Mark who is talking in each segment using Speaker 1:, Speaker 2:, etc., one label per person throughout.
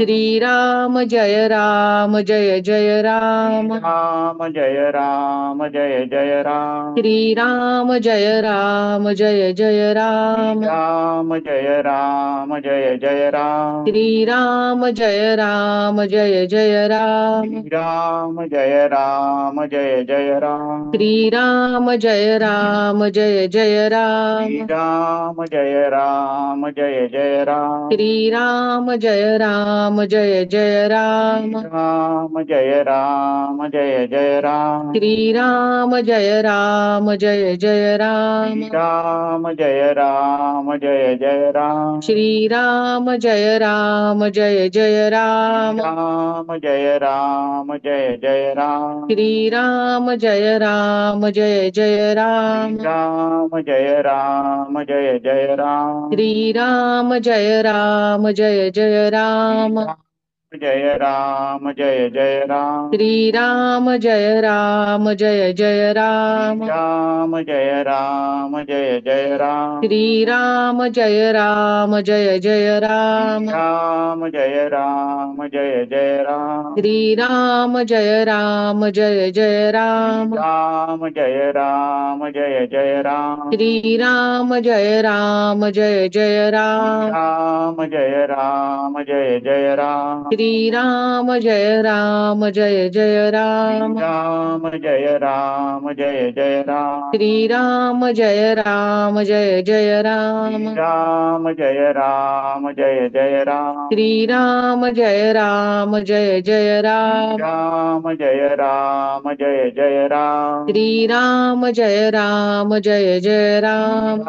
Speaker 1: श्रीराम जय राम जय जय राम
Speaker 2: राम जय राम जय जय राम
Speaker 1: श्रीराम जय राम जय जय राम
Speaker 2: राम जय राम जय जय राम
Speaker 1: श्रीराम जय राम जय जय राम
Speaker 2: राम जय राम जय जय राम
Speaker 1: श्रीराम जय राम जय जय राम
Speaker 2: राम जय राम जय जय राम
Speaker 1: श्रीराम जय राम जय जय राम
Speaker 2: राम जय राम जय जय राम
Speaker 1: श्रीराम जय राम जय जय राम
Speaker 2: राम जय राम जय जय राम
Speaker 1: श्रीराम जय राम जय जय राम
Speaker 2: राम जय राम जय जय राम
Speaker 1: श्रीराम जय राम जय जय राम
Speaker 2: राम जय राम जय जय राम
Speaker 1: श्रीराम जय राम जय जय राम
Speaker 2: जय राम जय जय राम
Speaker 1: श्रीराम जय राम जय जय राम
Speaker 2: राम जय राम जय जय राम
Speaker 1: श्रीराम जय राम जय जय राम
Speaker 2: राम जय राम जय जय राम
Speaker 1: श्रीराम जय राम जय जय राम
Speaker 2: राम जय राम जय जय राम
Speaker 1: श्रीराम जय राम जय जय राम
Speaker 2: राम जय राम जय जय राम
Speaker 1: श्रीराम जय राम जय जय राम
Speaker 2: राम जय राम जय जय राम
Speaker 1: श्रीराम जय राम जय जय राम
Speaker 2: राम जय राम जय जय राम
Speaker 1: श्रीराम जय राम जय जय राम
Speaker 2: राम जय राम जय जय राम
Speaker 1: श्रीराम जय राम जय जय राम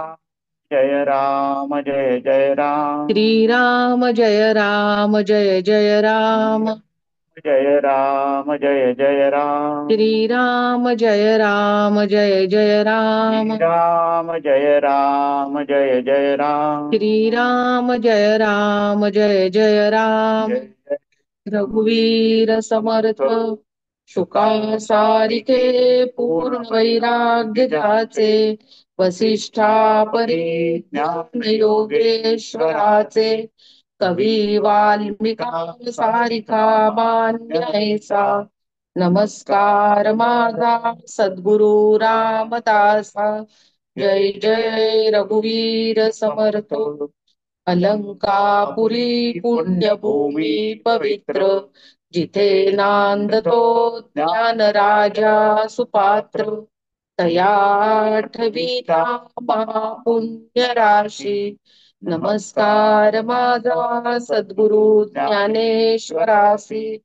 Speaker 2: जय राम जय जय राम
Speaker 1: श्रीराम जय राम जय जय राम
Speaker 2: जय राम जय जय राम
Speaker 1: श्रीराम जय राम जय जय राम
Speaker 2: राम जय राम जय जय राम
Speaker 1: श्रीराम जय राम जय जय राम
Speaker 2: जय
Speaker 1: रघुवीर समर्थ शुका सारिके पूर्ण वैराग्य जाचे वसिष्ठा परी ज्ञान योगेश्वराचे कवी वाल्मिका सारिका मान्यायचा नमस्कार माझा सद्गुरु रामदासा जय जय रघुवीर समर्थ अलंकापुरी पुण्यभूमी पवित्र जिथे नांदतो ज्ञान राजा सुपात्र तया आठवीता महापुण्य राशी नमस्कार माझा सद्गुरु ज्ञानेश्वरासी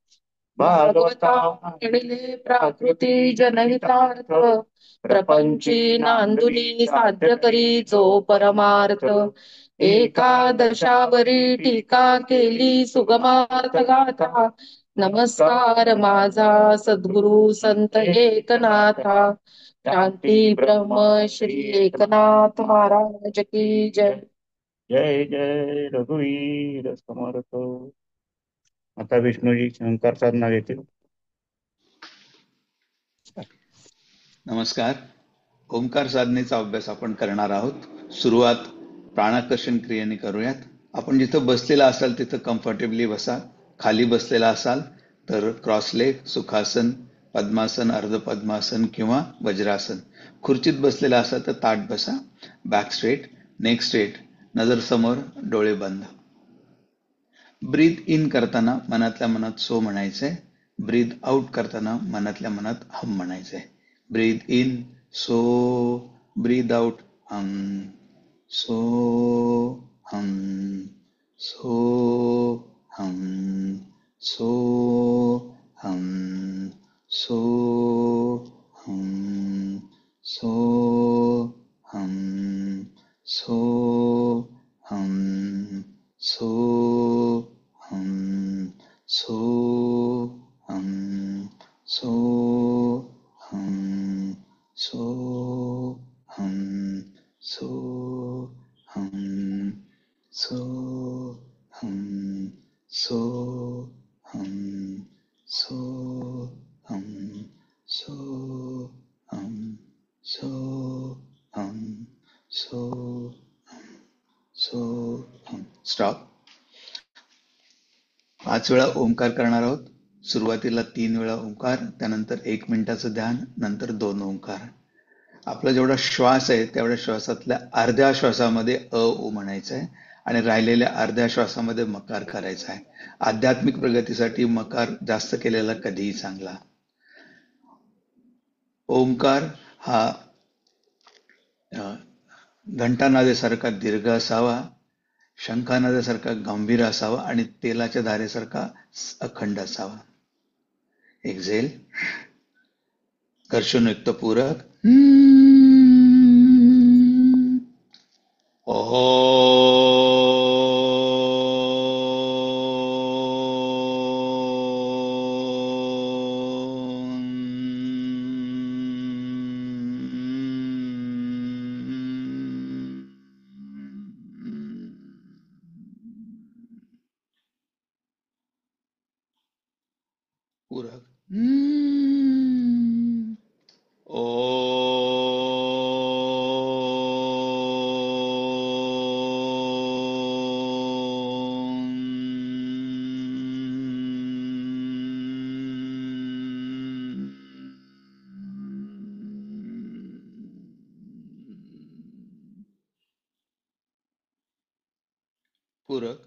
Speaker 1: भागवता म्हणिले प्राकृती जनहितार्थ प्रपंची नांदुनी साध्य करी जो परमार्थ एकादशावरी टीका केली सुगमार्थ गाथा नमस्कार माझा सद्गुरु संत एकनाथा शांती ब्रह्म श्री एकनाथ महाराज की जय
Speaker 2: जय जय रघुवीर समर्थ. आता विष्णूजी शंकर साधना घेतील.
Speaker 3: नमस्कार. ओंकार साधनेचा अभ्यास आपण करणार आहोत. सुरुवात प्राणाकर्षण क्रियेने करूयात. आपण जिथं बसलेला असाल तिथं कम्फर्टेबली बसा. खाली बसलेला असाल तर क्रॉस लेग, सुखासन, पद्मासन, अर्ध पद्मासन किंवा वज्रासन. खुर्चीत बसलेला असाल तर ताठ बसा. बॅक स्ट्रेट, नेक स्ट्रेट, नजर समोर, डोळे बंद. ब्रीथ इन करताना मनातल्या मनात सो म्हणायचंय. ब्रीथ आउट करताना मनातल्या मनात हम म्हणायचंय. ब्रीथ इन सो, ब्रीथ आउट हम, सो हम, सो हम, सो हम, सो हम, सो हम, सो हम, सो हम, सो हम, सो हम, सो हम, सो हम, सो हम, सो हम, सो हम, सो हम, सो हम, सो हम, सो हम. Stop. 5 वेळा ओंकार करणार आहोत. सुरुवातीला 3 वेळा ओंकार, त्यानंतर 1 मिनिटाचं ध्यान, नंतर 2 ओंकार. आपला जेवढा श्वास आहे तेवढ्या श्वासातल्या अर्ध्या श्वासामध्ये उ म्हणायचं आहे आणि राहिलेल्या अर्ध्या श्वासामध्ये मकार करायचा आहे. आध्यात्मिक प्रगतीसाठी मकार जास्त केलेला कधीही चांगला. ओंकार हा घंटानादेसारखा दीर्घ असावा, शंखानादासारखा गंभीर असावा आणि तेलाच्या धारेसारखा अखंड असावा. एक्झेल, घर्षणयुक्त पूरक. पूरक. पूरक.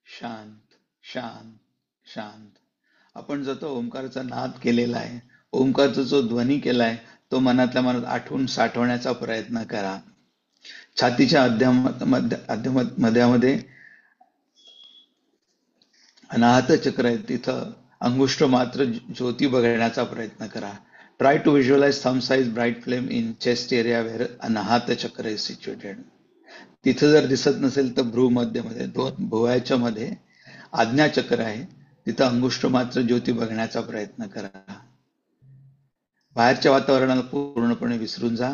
Speaker 3: शांत, शांत, शांत. आपण जो तो ओंकारचा नाद केलेला आहे, ओंकारचा जो ध्वनी केलाय, तो मनातल्या मनात आठवून साठवण्याचा प्रयत्न करा. छातीच्या मध्यामध्ये अनाहत चक्र आहे, तिथं अंगुष्ठ मात्र ज्योती बघण्याचा प्रयत्न करा. Try to visualise thumb size bright flame in chest area where Anahata chakra is situated. तिथं जर दिसत नसेल तर भ्रू मध्यमध्ये, दोन भुवयाच्या मध्ये आज्ञा चक्र आहे, तिथं अंगुष्ठ मात्र ज्योती बघण्याचा प्रयत्न करा. बाहेरच्या वातावरणाला पूर्णपणे विसरून जा.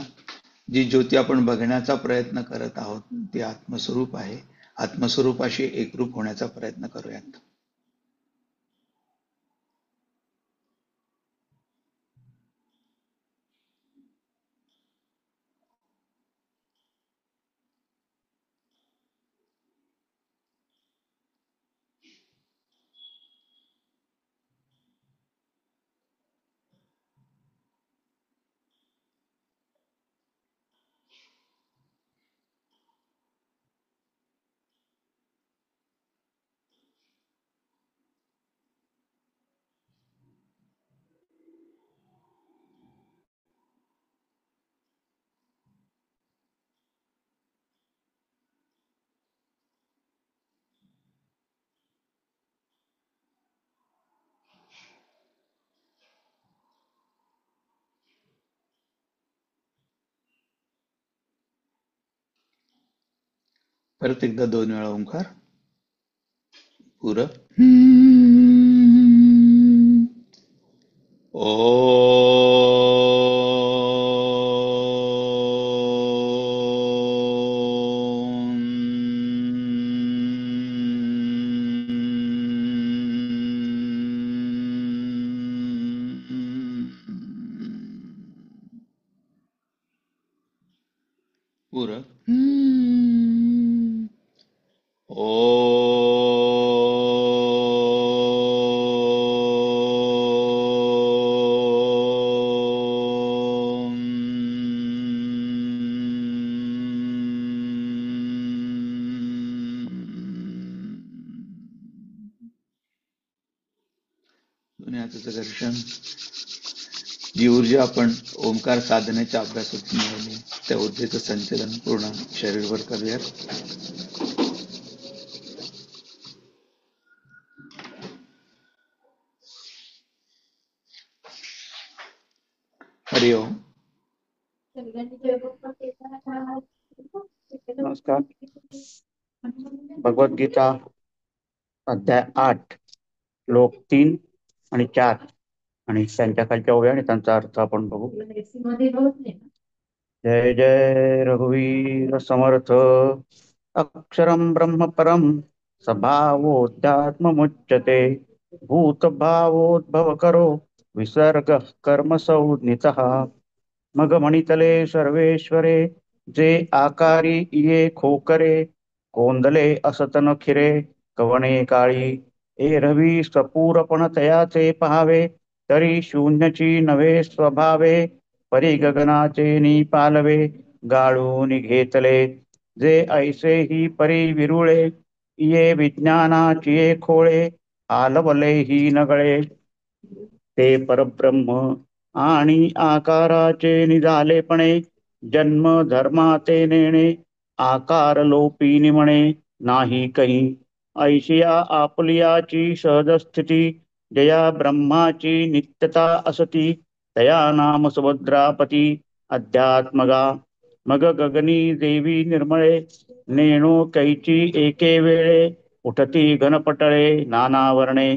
Speaker 3: जी ज्योती आपण बघण्याचा प्रयत्न करत आहोत ती आत्मस्वरूप आहे. आत्मस्वरूपाशी एकरूप होण्याचा प्रयत्न करूयात. परत एकदा 2 वेळा ओंकार. पूरक. पूरक. दोन्ही हाताचं घर्षण. जी ऊर्जा आपण ओंकार साधनेच्या अभ्यासातून मिळवली त्या ऊर्जेचं संचलन पूर्ण शरीरभर करूयात. हरि ओम.
Speaker 2: नमस्कार. भगवद्गीता अध्याय 8 श्लोक 3 आणि 4 आणि त्यांच्या खालच्या ओव्या आणि त्यांचा अर्थ आपण बघू. जय जय रघुवीर समर्थ। अक्षरं ब्रह्म परं स्वभावोऽध्यात्ममुच्यते। भूतभावोद्भवकरो विसर्गः कर्म संज्ञितः। मगमणितले सर्वेश्वरे जे आकारी इये खोकरे। कोंदले असत नखिरे कवणे काळी। एरवी सपूरपण तयाचे पहावे तरी शून्यची नव्हे स्वभावे। परी गगनाचे निपालवे गाळून घेतले जे ऐसे ही परी विरुळे। इये विज्ञानाची खोळे आलवले ही नगळे। ते परब्रह्म आणि आकाराचे निझालेपणे जन्म धर्माते नेणे आकार लोपी म्हणे नाही कही। ऐशिया आपुलियाची सहजस्थिती जया ब्रह्माची नित्यता असती तया नाम सुभद्रापती अध्यात्मगा। मग गगनी देवी निर्मळे नेणो कैची एके वेळे उठती घनपटळे नाना वर्णे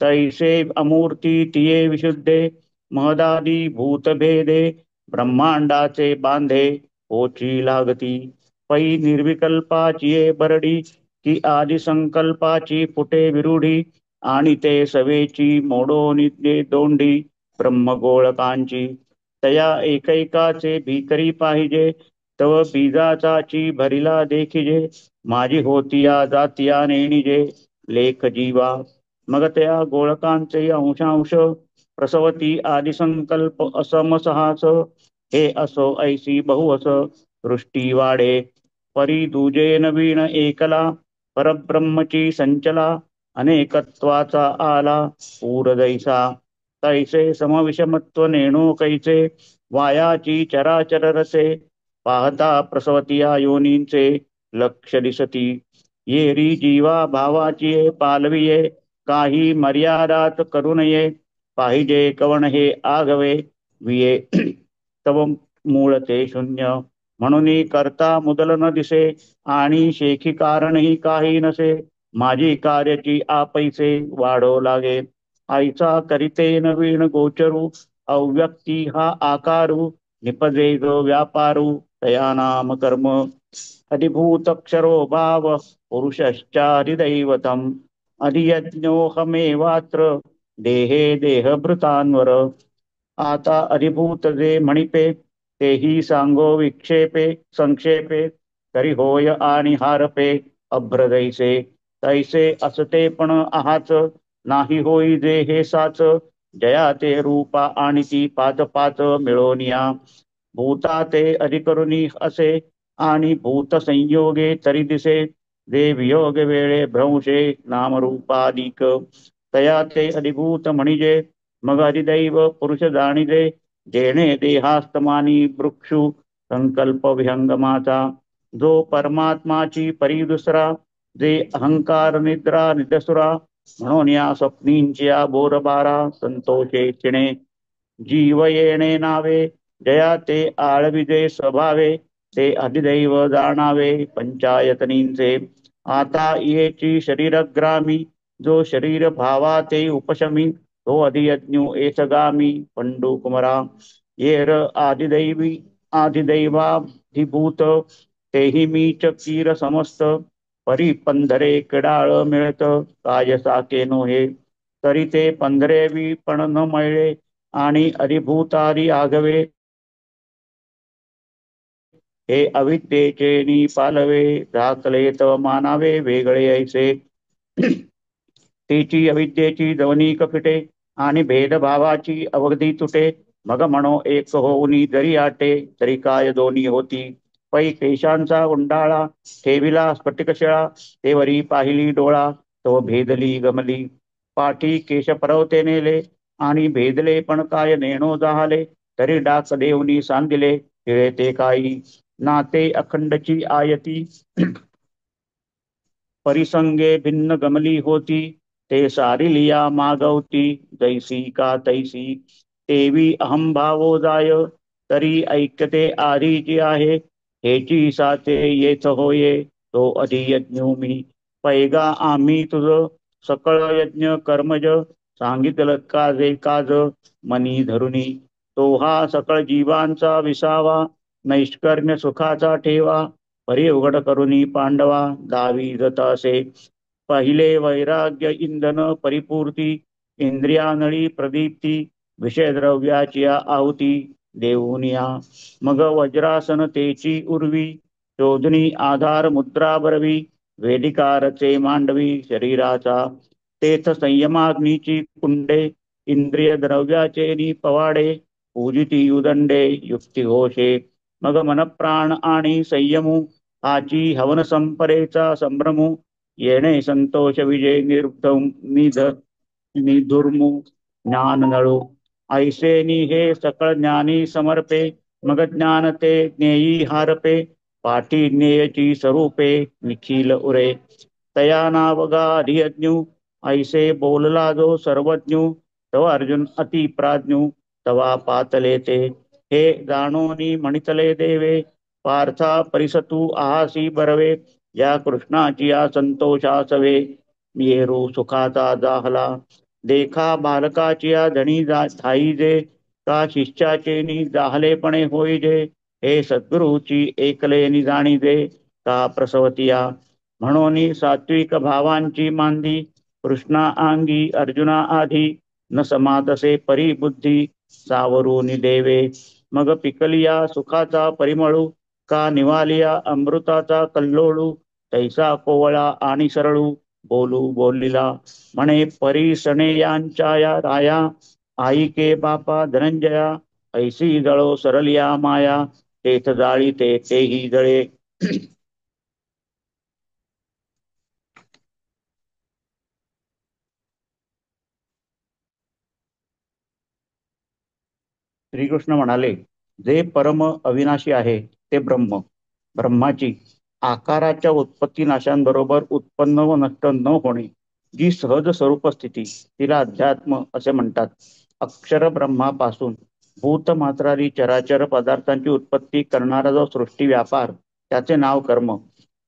Speaker 2: तैसे अमूर्ती तिये विशुद्धे महदादी भूतभेदे ब्रह्मांडाचे बांधे पोची लागती पै निर्विकल्पाची बरडी की आदि संकल्पाची फुटे विरूढी आणि ते सवेची मोडो नित्ये दोंडी ब्रह्मगोळकांची तया एकैकाचे भीतरी पाहिजे तव बीजाचाची भरिला देखिजे माझी होतिया जातिया नेणिजे लेख जीवा मग त्या गोळकांचे अंशांश प्रसवती आदिसंकल्प असमसहास हे असो ऐसी बहुअस सृष्टी वाढे परी दुजे नवीन एकला परब्रह्मची संचला अनेकत्वाचा आला पूरदैसा तैसे समविषमत्व नेणो कैचे वायाची चराचर रसे पाहता प्रसवती या योनींचे लक्ष दिसती येरी जीवा भावाची पालविये काही मर्यादात करू नये पाहिजे कवण हे आगवे विये तव मूळ ते शून्य म्हणून करता मुदल न दिसे आणि शेखी कारणही काही नसे माझी कार्याची आपैसे वाढो लागे आईचा करिते नवीन गोचरू अव्यक्ती हा आकारू निपजे जो व्यापारू तया नाम कर्म अधिभूत क्षरो भाव पुरुषश्चाधिदैवतम अधियज्ञोहमेवात्र देहे देहभृतान्वर आता अधिभूत जे म्हणिपे तेही सांगो विक्षेपे संक्षेपे तरी होय आणि हारपे अभ्रदैसे तैसे असते पण आहाच नाही होई जे हे साच जया ते रूपा आणि ती पाच पाच मिळोनिया भूता ते अधिकरुणी असे आणि भूत संयोगे तरी दिसे जे वियोग वेळे भ्रंशे नामरूपादिक तया ते अधिभूत म्हणिजे मग अधिदैव पुरुष जाणिजे जेणे देहास्तमानी वृक्षु संकल्प विहंगमाचा जो परमात्माची परी दुसरा जे अहंकार निद्रा निदसुरा म्हणून या स्वप्नींच्या बोरबारा संतोषे चिणे जीव येणे नावे जया ते आळविजे स्वभावे ते अधिदैव जाणावे पंचायतनींचे आता येची शरीरग्रामी जो शरीर भावा ते उपशमी तो अधियज्ञू एसगामी पंडू कुमरा येर आदिदैवी आदिदैवाधिभूत तेही मीच कीर समस्त परी पंधरे किडाळ मिळत काय साके नोहे तरी ते पंधरेवी पण न मिळे आणि अधिभूतारी आगवे हे अविद्येचे निपालवे झाकले तव मानावे वेगळे ऐसे तिची अविद्येची जवनिक फिटे आणि भेदभावाची अवधी तुटे मग म्हणो एक होऊनी जरी आटे तरी काय दोन्ही होती पै केशांचा उंडाळा ठेविला स्फटिकशिळा तेवरी पाहिली डोळा तो भेदली गमली पाठी केश परवते नेले आणि भेदले पण काय नेणो जाहले तरी डाक देवनी सांगिले हिळे ते काही नाते अखंडची आयती परिसंगे भिन्न गमली होती ते सारिलिया मागवती जैसी का तैसी तेवी अहंभावो जाय तरी ऐक्यते आधीची आहे हेची साचे येच होये तो अधियज्ञ मी पैगा आम्ही तुझ सकळ यज्ञ कर्मज सांगितलं काजे काज मनी धरुनी तो हा सकळ जीवांचा विसावा नैष्कर्म्य सुखाचा ठेवा, परी उघड करुनी पांडवा, दावी जतासे. पहिले वैराग्य इंधन परिपूर्ती, इंद्रियानळी प्रदीप्ती, विषयद्रव्याची आहुती देऊनिया. मग वज्रासन तेची उर्वी, शोधनी आधार मुद्रा बरवी, वेदिकारचे मांडवी शरीराचा. तेथ संयमाग्नीची कुंडे, इंद्रिय द्रव्याचे नि पवाडे, पूजिती उदंडे युक्ती घोषे. मग मनप्राण आणि संयमू, आची हवन संपरेचा संभ्रमू, येणे संतोष विजय निधुर्मू ज्ञान नळू. ऐसे हे सकळ ज्ञानी समर्पे, मग ज्ञान ते ज्ञेयी हारपे, पाठी ज्ञेयची स्वरूपे निखिल उरे. तया नावगा अधियज्ञू, ऐसे बोलला जो सर्वज्ञू, तव अर्जुन अति प्राज्ञू तवा पातले ते. हे जाणोनी म्हणितले देवे, पार्था परिसतू आहासी बरवे, या कृष्णाची या संतोषासवे. येरू सुखाचा जाहला, देखा बालकाची या धणी ठाई जे, का शिष्याचे नि जाहलेपणे होईजे. हे सद्गुरूची एकले नि जाणीजे, का प्रसवतिया. म्हणून सात्विक भावांची मांदी, कृष्णा अंगी अर्जुना आधी, न समातसे परी बुद्धी सावरून देवे. मग पिकलिया सुखाचा परिमळू, का निवालिया अमृताचा कल्लोळू. तैसा कोवळा आणि सरळू बोलू बोलिला, म्हणे परीसणे यांच्या या राया. आई के बापा धनंजया, ऐसी जळो सरलिया माया. तेथ जाळी तेही जळे. श्रीकृष्ण म्हणाले, जे परम अविनाशी आहे ते ब्रह्म, ब्रह्माची आकाराच्या उत्पत्ती नाशांबरोबर उत्पन्न व नष्ट न होणे, जी सहज स्वरूप स्थिती, तिला अध्यात्म असे म्हणतात. अक्षर ब्रह्मापासून भूतमात्रादी चराचर पदार्थांची उत्पत्ती करणारा जो सृष्टी व्यापार, त्याचे नाव कर्म.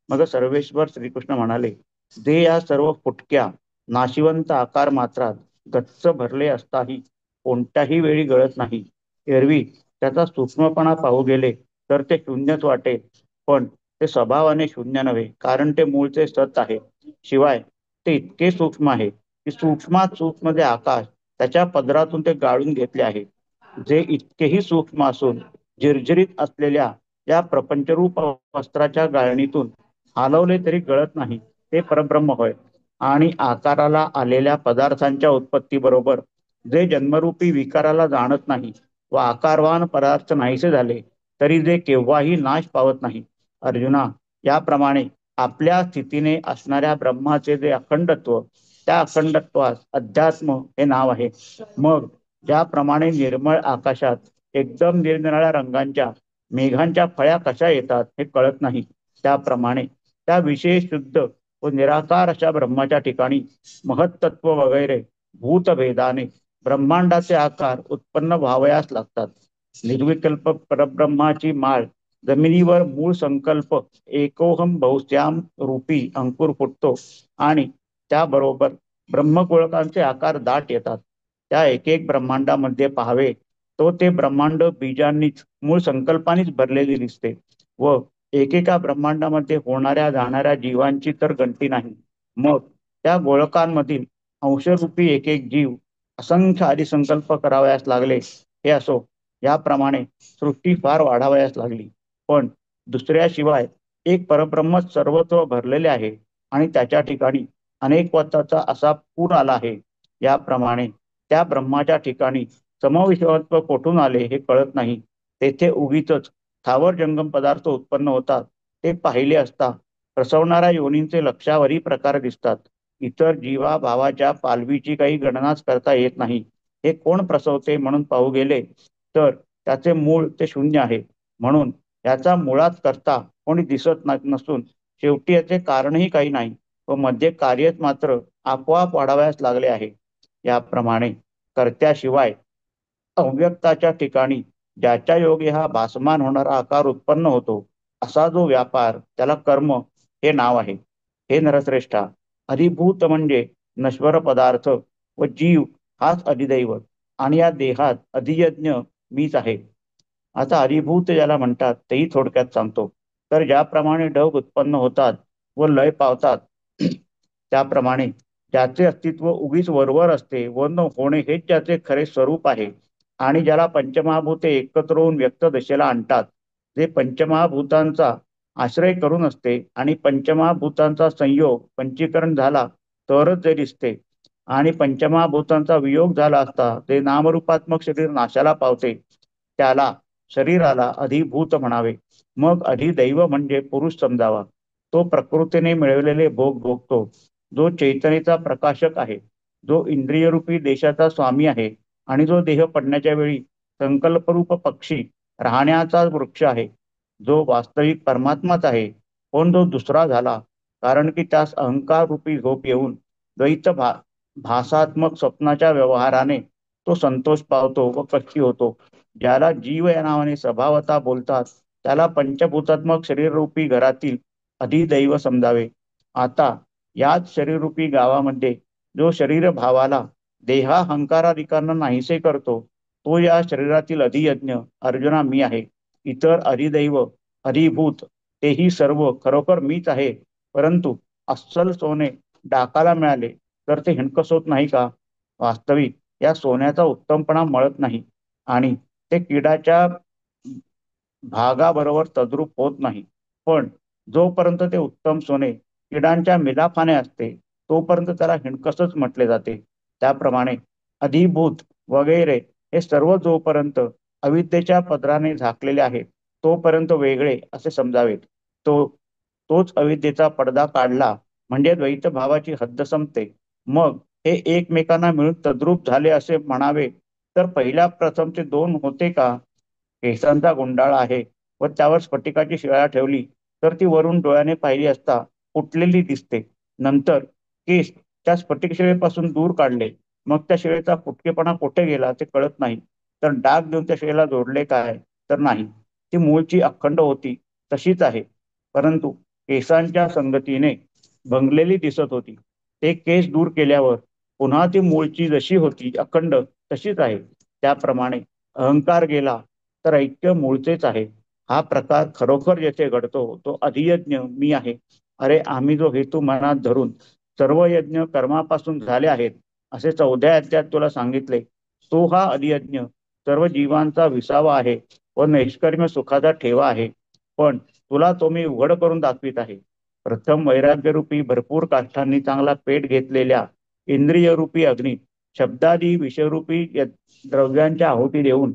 Speaker 2: मग सर्वेश्वर श्रीकृष्ण म्हणाले, जे या सर्व फुटक्या नाशिवंत आकार मात्रात गच्च भरले असताही कोणत्याही वेळी गळत नाही. एरवी त्याचा सूक्ष्मपणा पाहू गेले तर ते शून्यच वाटेल, पण ते स्वभावाने शून्य नव्हे, कारण ते मूळचे सत आहे. शिवाय ते इतके सूक्ष्म आहे की सूक्ष्मात सूक्ष्म जे आकाश त्याच्या पदरातून ते गाळून घेतले आहे. जे इतकेही सूक्ष्म असून झिरझिरीत असलेल्या या प्रपंचरूप वस्त्राच्या गाळणीतून हलवले तरी गळत नाही, ते परब्रह्म होय. आणि आकाराला आलेल्या पदार्थांच्या उत्पत्ती बरोबर जे जन्मरूपी विकाराला जाणत नाही व आकारवान पदार्थ नाहीसे झाले तरी जे केव्हाही नाश पावत नाही. अर्जुना, याप्रमाणे आपल्या स्थितीने असणाऱ्या ब्रह्माचे जे अखंडत्व, त्या अखंडत्वास अध्यात्म हे नाव आहे. मग ज्याप्रमाणे निर्मळ आकाशात एकदम निरनिराळ्या रंगांच्या मेघांच्या फळ्या कशा येतात हे कळत नाही, त्याप्रमाणे त्या विशेष शुद्ध व निराकार अशा ब्रह्माच्या ठिकाणी महत्तत्व वगैरे भूतभेदाने ब्रह्मांडाचे आकार उत्पन्न व्हावयास लागतात. निर्विकल्प परब्रह्माची माळ जमिनीवर मूळ संकल्प एकोहम बहुश्याम रूपी अंकुर फुटतो आणि त्याबरोबर ब्रह्मगोळकांचे आकार दाट येतात. त्या एक एक ब्रह्मांडामध्ये पाहावे तो ते ब्रह्मांड बीजांनीच मूळ संकल्पानेच भरलेले दिसते व एकेका ब्रह्मांडामध्ये होणाऱ्या जाणाऱ्या जीवांची तर गणती नाही. मग त्या गोळकांमधील अंशरूपी एक एक जीव असंख्य आदिसंकल्प करावयास लागले. हे असो, याप्रमाणे सृष्टी फार वाढावयास लागली, पण दुसऱ्याशिवाय एक परब्रह्मच सर्वत्व भरलेले आहे आणि त्याच्या ठिकाणी अनेक वत्ताचा असा पूर आला आहे. याप्रमाणे त्या ब्रह्माच्या ठिकाणी समविषयत्व कोठून आले हे कळत नाही. तेथे उगीच स्थावर जंगम पदार्थ उत्पन्न होतात. ते पाहिले असता प्रसवणाऱ्या योनींचे लक्षावरी प्रकार दिसतात. इतर जीवा भावाच्या पालवीची काही गणनाच करता येत नाही. हे कोण प्रसवते म्हणून पाहू गेले तर त्याचे मूळ ते शून्य आहे. म्हणून याचा मुळात करता कोणी दिसत नसून शेवटी याचे कारणही काही नाही व मध्ये कार्यच मात्र आपोआप वाढावयास लागले आहे. याप्रमाणे कर्त्याशिवाय अव्यक्ताच्या ठिकाणी ज्याच्या योगे हा भासमान होणारा आकार उत्पन्न होतो, असा जो व्यापार त्याला कर्म हे नाव आहे. हे नरश्रेष्ठा, अधिभूत म्हणजे नश्वर पदार्थ व जीव हाच अधिदैवत आणि या देहात अधियज्ञ मीच आहे. आता अधिभूत ज्याला म्हणतात तेही थोडक्यात सांगतो. तर ज्याप्रमाणे ढग उत्पन्न होतात व लय पावतात, त्याप्रमाणे ज्याचे अस्तित्व उगीच वरवर असते व न होणे हेच ज्याचे खरे स्वरूप आहे, आणि ज्याला पंचमहाभूते एकत्र होऊन व्यक्त दशेला आणतात, जे पंचमहाभूतांचा आश्रय करून असते आणि पंचमहाभूतांचा संयोग पंचीकरण झाला तरच जे दिसते, आणि पंचमहाभूतांचा वियोग झाला असता ते नामरूपात्मक शरीर नाशाला पावते, त्याला शरीराला अधिभूत म्हणावे. मग अधिदैव म्हणजे पुरुष समजावा. तो प्रकृतीने मिळवलेले भोग भोगतो, जो चैतन्याचा प्रकाशक आहे, जो इंद्रियरूपी देशाचा स्वामी आहे, आणि जो देह पडण्याच्या वेळी संकल्परूप पक्षी राहण्याचा वृक्ष आहे, जो वास्तविक परमात्माच आहे, पण जो दुसरा झाला कारण की त्यास अहंकार रूपी झोप येऊन भासात्मक स्वप्नाच्या व्यवहाराने तो संतोष पावतो व कष्टी होतो. ज्याला जीव या नावाने स्वभावता बोलतात, त्याला पंचभूतात्मक शरीररूपी घरातील अधिदैव समजावे. आता याच शरीररूपी गावामध्ये जो शरीर भावाला देहाहंकाराधिकांना नाहीसे करतो, तो या शरीरातील अधियज्ञ अर्जुना मी आहे. इतर अधिदैव अधिभूत तेही सर्व खरोखर मीच आहे. परंतु अस्सल सोने डाकाला मिळाले तर ते हिणकस होत नाही का? वास्तविक या सोन्याचा उत्तमपणा मळत नाही, आणि ते किडाच्या भागाबरोबर तद्रूप होत नाही. पण जोपर्यंत ते उत्तम सोने किडांच्या मिलाफाने असते, तोपर्यंत त्याला हिणकसच म्हटले जाते. त्याप्रमाणे अधिभूत वगैरे हे सर्व जोपर्यंत अविद्येच्या पदराने झाकलेले आहे, तोपर्यंत वेगळे असे समजावेत. तो तोच अविद्येचा पडदा काढला म्हणजे द्वैत भावाची हद्द संपते. मग हे एकमेकांना मिळून तद्रूप झाले असे म्हणावे, तर पहिल्या प्रथमचे दोन होते का? केसांचा गुंडाळा आहे व त्यावर स्फटिकाची शिळा ठेवली तर ती वरून डोळ्याने पाहिली असता फुटलेली दिसते. नंतर केस त्या स्फटिक शिळेपासून दूर काढले, मग त्या शिळेचा फुटकेपणा कुठे गेला ते कळत नाही. तर डाग देऊन त्या शिळेला जोडले काय? तर नाही, ती मूळची अखंड होती तशीच आहे, परंतु केसांच्या संगतीने भंगलेली दिसत होती. ते केस दूर केल्यावर पुन्हा ती मूळची जशी होती अखंड तशीच आहे. त्याप्रमाणे अहंकार गेला तर ऐक्य मूळचेच आहे. हा प्रकार खरोखर जेथे घडतो तो अधियज्ञ मी आहे. अरे आम्ही जो हेतू मनात धरून सर्व यज्ञ कर्मापासून झाले आहेत असे 14 अध्यायात तुला सांगितले, तो हा अधियज्ञ सर्व जीवांचा विसावा आहे व नैष्कर्म्य सुखाचा ठेवा आहे. पण तुला तो मी उघड करून दाखवित आहे. प्रथम वैराग्यरूपी भरपूर काष्ठांनी चांगला पेट घेतलेल्या इंद्रियरूपी अग्नीत शब्दादी विषयरूपी द्रव्यांच्या आहुती देऊन,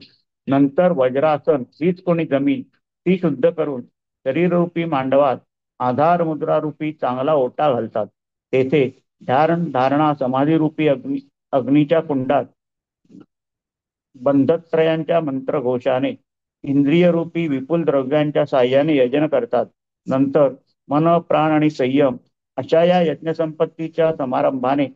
Speaker 2: नंतर वज्रासन हीच कोणी जमीन ती शुद्ध करून शरीररूपी मांडवात आधार मुद्रारूपी चांगला ओटा घालतात. तेथे धारणा समाधीरूपी अग्नीच्या कुंडात बंधत्रयांच्या मंत्रघोषाने इंद्रियरूपी विपुल द्रव्यांच्या साह्याने यजन करतात. नंतर मन प्राण आणि संयम अशा या यज्ञसंपत्तीच्या समारंभाने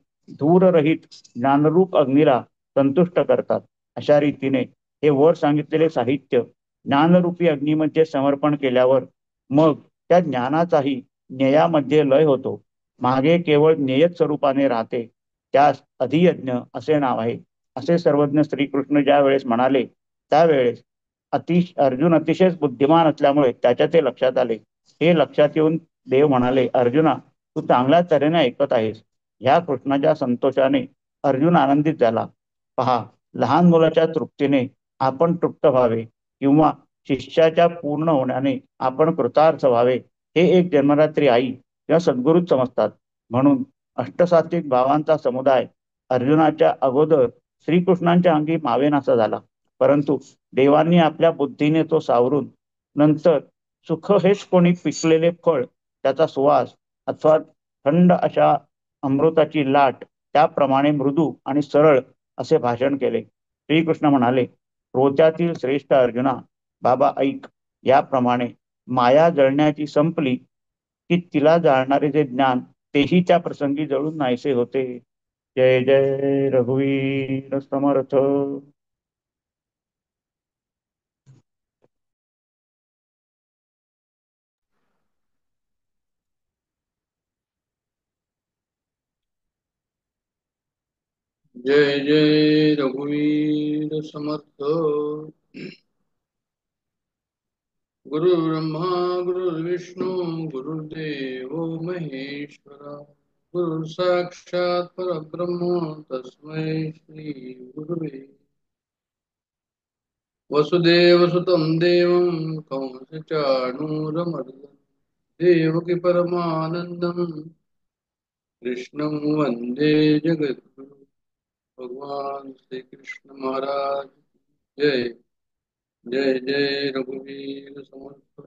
Speaker 2: धूररहित ज्ञानरूप अग्नीला संतुष्ट करतात. अशा रीतीने हे वर सांगितलेले साहित्य ज्ञानरूपी अग्नीमध्ये समर्पण केल्यावर मग त्या ज्ञानाचाही ज्ञेयामध्ये लय होतो. मागे केवळ ज्ञेयच स्वरूपाने राहते. त्यास अधियज्ञ असे नाव आहे. असे सर्वज्ञ श्रीकृष्ण ज्या वेळेस म्हणाले, त्यावेळेस अर्जुन अतिशय बुद्धिमान असल्यामुळे त्याच्या ते लक्षात आले. हे लक्षात येऊन देव म्हणाले, अर्जुना तू चांगल्या तऱ्हेने ऐकत आहेस. ह्या कृष्णाच्या संतोषाने अर्जुन आनंदित झाला. पहा, लहान मुलाच्या तृप्तीने आपण तृप्त व्हावे किंवा शिष्याच्या पूर्ण होण्याने आपण कृतार्थ व्हावे, हे एक जन्मरात्री आई किंवा सद्गुरूच समजतात. म्हणून अष्टसात्विक भावांचा समुदाय अर्जुनाच्या अगोदर श्रीकृष्णांच्या अंगी मावेनासा झाला. परंतु देवांनी आपल्या बुद्धीने तो सावरून नंतर सुख हेच कोणी पिकलेले फळ, त्याचा सुवास अथवा थंड अशा अमृताची लाट त्याप्रमाणे मृदू आणि सरळ असे भाषण केले. श्रीकृष्ण म्हणाले, श्रोत्यातील श्रेष्ठ अर्जुना, बाबा ऐक. याप्रमाणे माया जळण्याची संपली की तिला जाळणारे जे ज्ञान तेही त्या प्रसंगी जळून नाहीसे होते. जय जय रघुवीर समर्थ.
Speaker 4: जय जय रघुवीर समर्थ. गुरुर्ब्रह्मा गुरुर्विष्णू गुरुर्देव महेश्वरा गुरु साक्षात परब्रह्म तस्मै श्री गुरुवे वसुदेवसुतं देवं कंसचाणूरमर्दनं देवकी परमानन्दं कृष्णं वन्दे जगद्गुरु भगवान श्री कृष्ण महाराज जय जय जय रघुवीर समर्थ.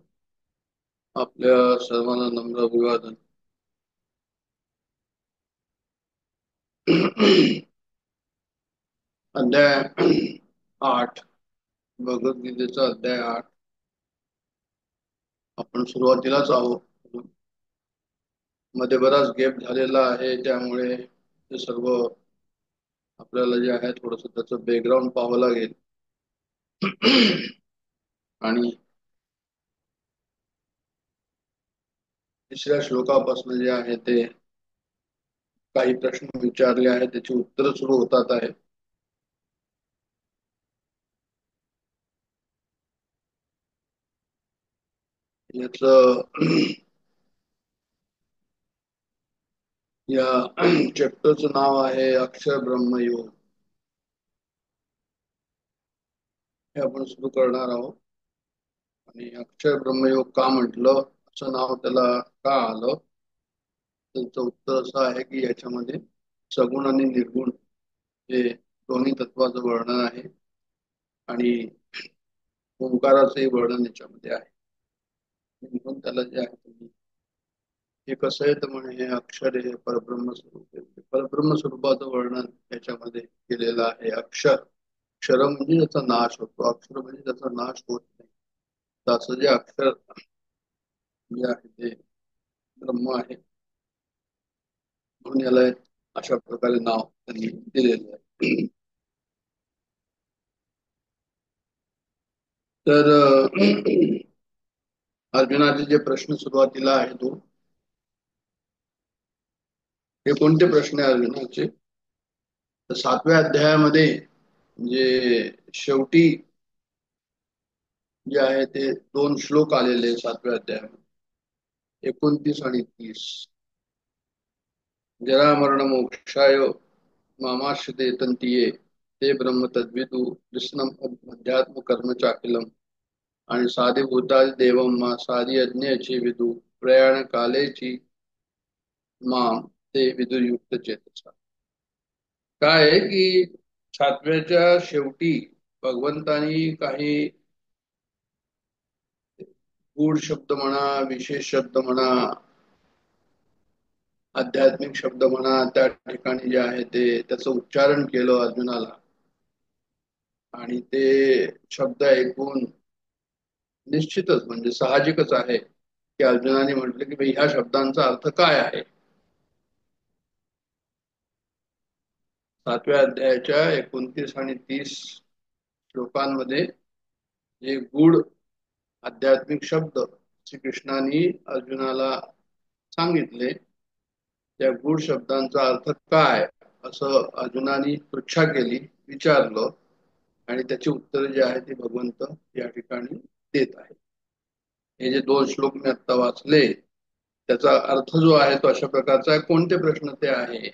Speaker 4: आपल्या सर्वांना नम्र अभिवादन. अध्याय 8 भगवद्गीतेचा अध्याय 8 आपण सुरुवातीलाच आहोत. मध्ये बराच गॅप झालेला आहे, त्यामुळे ते सर्व आपल्याला जे आहे थोडस त्याचं बॅकग्राऊंड पाहावं लागेल. आणि तिसऱ्या श्लोकापासून जे आहे ते काही प्रश्न विचारले आहेत, त्याची उत्तर सुरू होतात आहे. याच या चॅप्टरचं नाव आहे अक्षर ब्रह्मयोग. हे आपण सुरू करणार आहोत. आणि अक्षर ब्रह्मयोग का म्हटलं, असं नाव त्याला का आलं, त्याचं उत्तर असं आहे की याच्यामध्ये सगुण आणि निर्गुण हे दोन्ही तत्वाचं वर्णन आहे आणि ओंकाराचंही वर्णन याच्यामध्ये आहे. म्हणून त्याला जे आहे हे कसं आहे तर म्हणे हे अक्षर हे परब्रह्म स्वरूप आहे. परब्रह्म स्वरूपाचं वर्णन याच्यामध्ये केलेलं आहे. अक्षर म्हणजे त्याचा नाश होतो, अक्षर म्हणजे त्याचा नाश होत नाही. तर असं जे अक्षर जे आहे ते ब्रह्म आहे, म्हणून याला अशा प्रकारे नाव त्यांनी दिलेलं आहे. तर अर्जुनाचे जे प्रश्न सुरुवातीला आहे तो हे कोणते प्रश्न आहे अर्जुनाचे, तर 7व्या अध्यायामध्ये जे शेवटी जे आहे ते 2 श्लोक आलेले 7व्या अध्यायामध्ये 29 आणि 30. जरा मरण मोक्षाय मामाश्रिते तंतीये ते ब्रह्म तद्विदु कृष्णम अध्यात्म कर्म चाकिलम आणि साधी भूताल देवम मा साधी यज्ञाची विदू प्रयाण कालेची माम ते विदुयुक्त चेतसा. काय आहे की 7व्याच्या शेवटी भगवंतानी काही गूढ शब्द म्हणा, विशेष शब्द म्हणा, आध्यात्मिक शब्द म्हणा, त्या ठिकाणी जे आहे ते त्याचं उच्चारण केलं अर्जुनाला. आणि ते शब्द ऐकून निश्चितच म्हणजे साहजिकच आहे की अर्जुनाने म्हटलं की ह्या शब्दांचा अर्थ काय आहे. 7व्या अध्यायाच्या 29 आणि 30 श्लोकांमध्ये जे गूढ आध्यात्मिक शब्द श्रीकृष्णाने अर्जुनाला सांगितले, त्या गूढ शब्दांचा अर्थ काय असं अर्जुनाने पृच्छा केली, विचारलं आणि त्याची उत्तर जे आहे ते भगवंत या ठिकाणी देत आहे. हे जे 2 श्लोक मी आता वाचले त्याचा अर्थ जो आहे तो अशा प्रकारचा आहे. कोणते प्रश्न ते आहे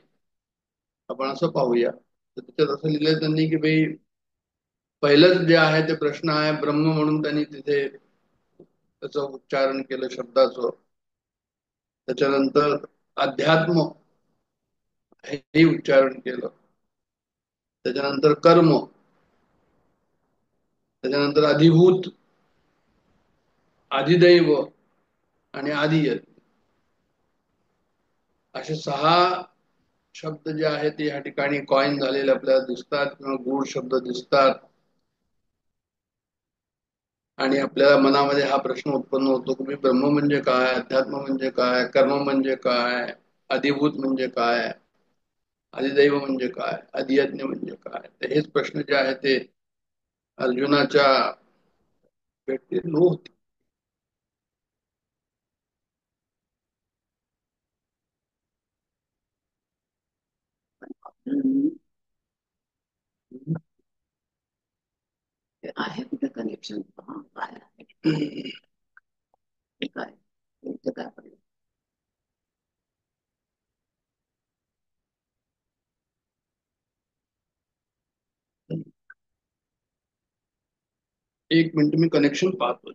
Speaker 4: आपण असं पाहूया. तर त्याच्यात असं लिहिलंय त्यांनी की भाई पहिलंच जे आहे ते प्रश्न आहे ब्रह्म, म्हणून त्यांनी तिथे त्याचं उच्चारण केलं शब्दाचं. त्याच्यानंतर अध्यात्म हे उच्चारण केलं, त्याच्यानंतर कर्म, त्याच्यानंतर अधिभूत, अधिदैव आणि आदियत असे 6 शब्द जे आहेत ते या ठिकाणी कॉइन झालेले आपल्याला दिसतात किंवा गूढ शब्द दिसतात. आणि आपल्याला मनामध्ये हा प्रश्न उत्पन्न होतो की ब्रह्म म्हणजे काय, अध्यात्म म्हणजे काय, कर्म म्हणजे काय, अधिभूत म्हणजे काय, अधिदैव म्हणजे काय, अधियज्ञ म्हणजे काय. तर हेच प्रश्न जे आहे ते अर्जुनाच्या भेटलेले होते.
Speaker 5: आहे कुठे कनेक्शन? काय आहे?
Speaker 1: पुस्तक आहे आपलं.
Speaker 4: एक मिनिट मी कनेक्शन पाहतो.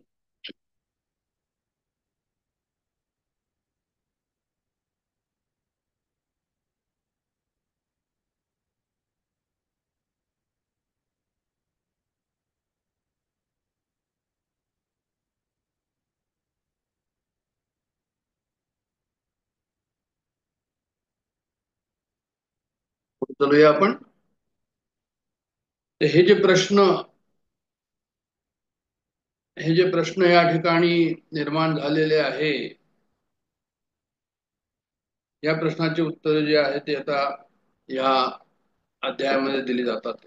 Speaker 4: पुढे चलूया आपण. हे जे प्रश्न या ठिकाणी निर्माण झालेले आहे, या प्रश्नाचे उत्तर जे आहे ते आता या अध्यायामध्ये दिली जातात.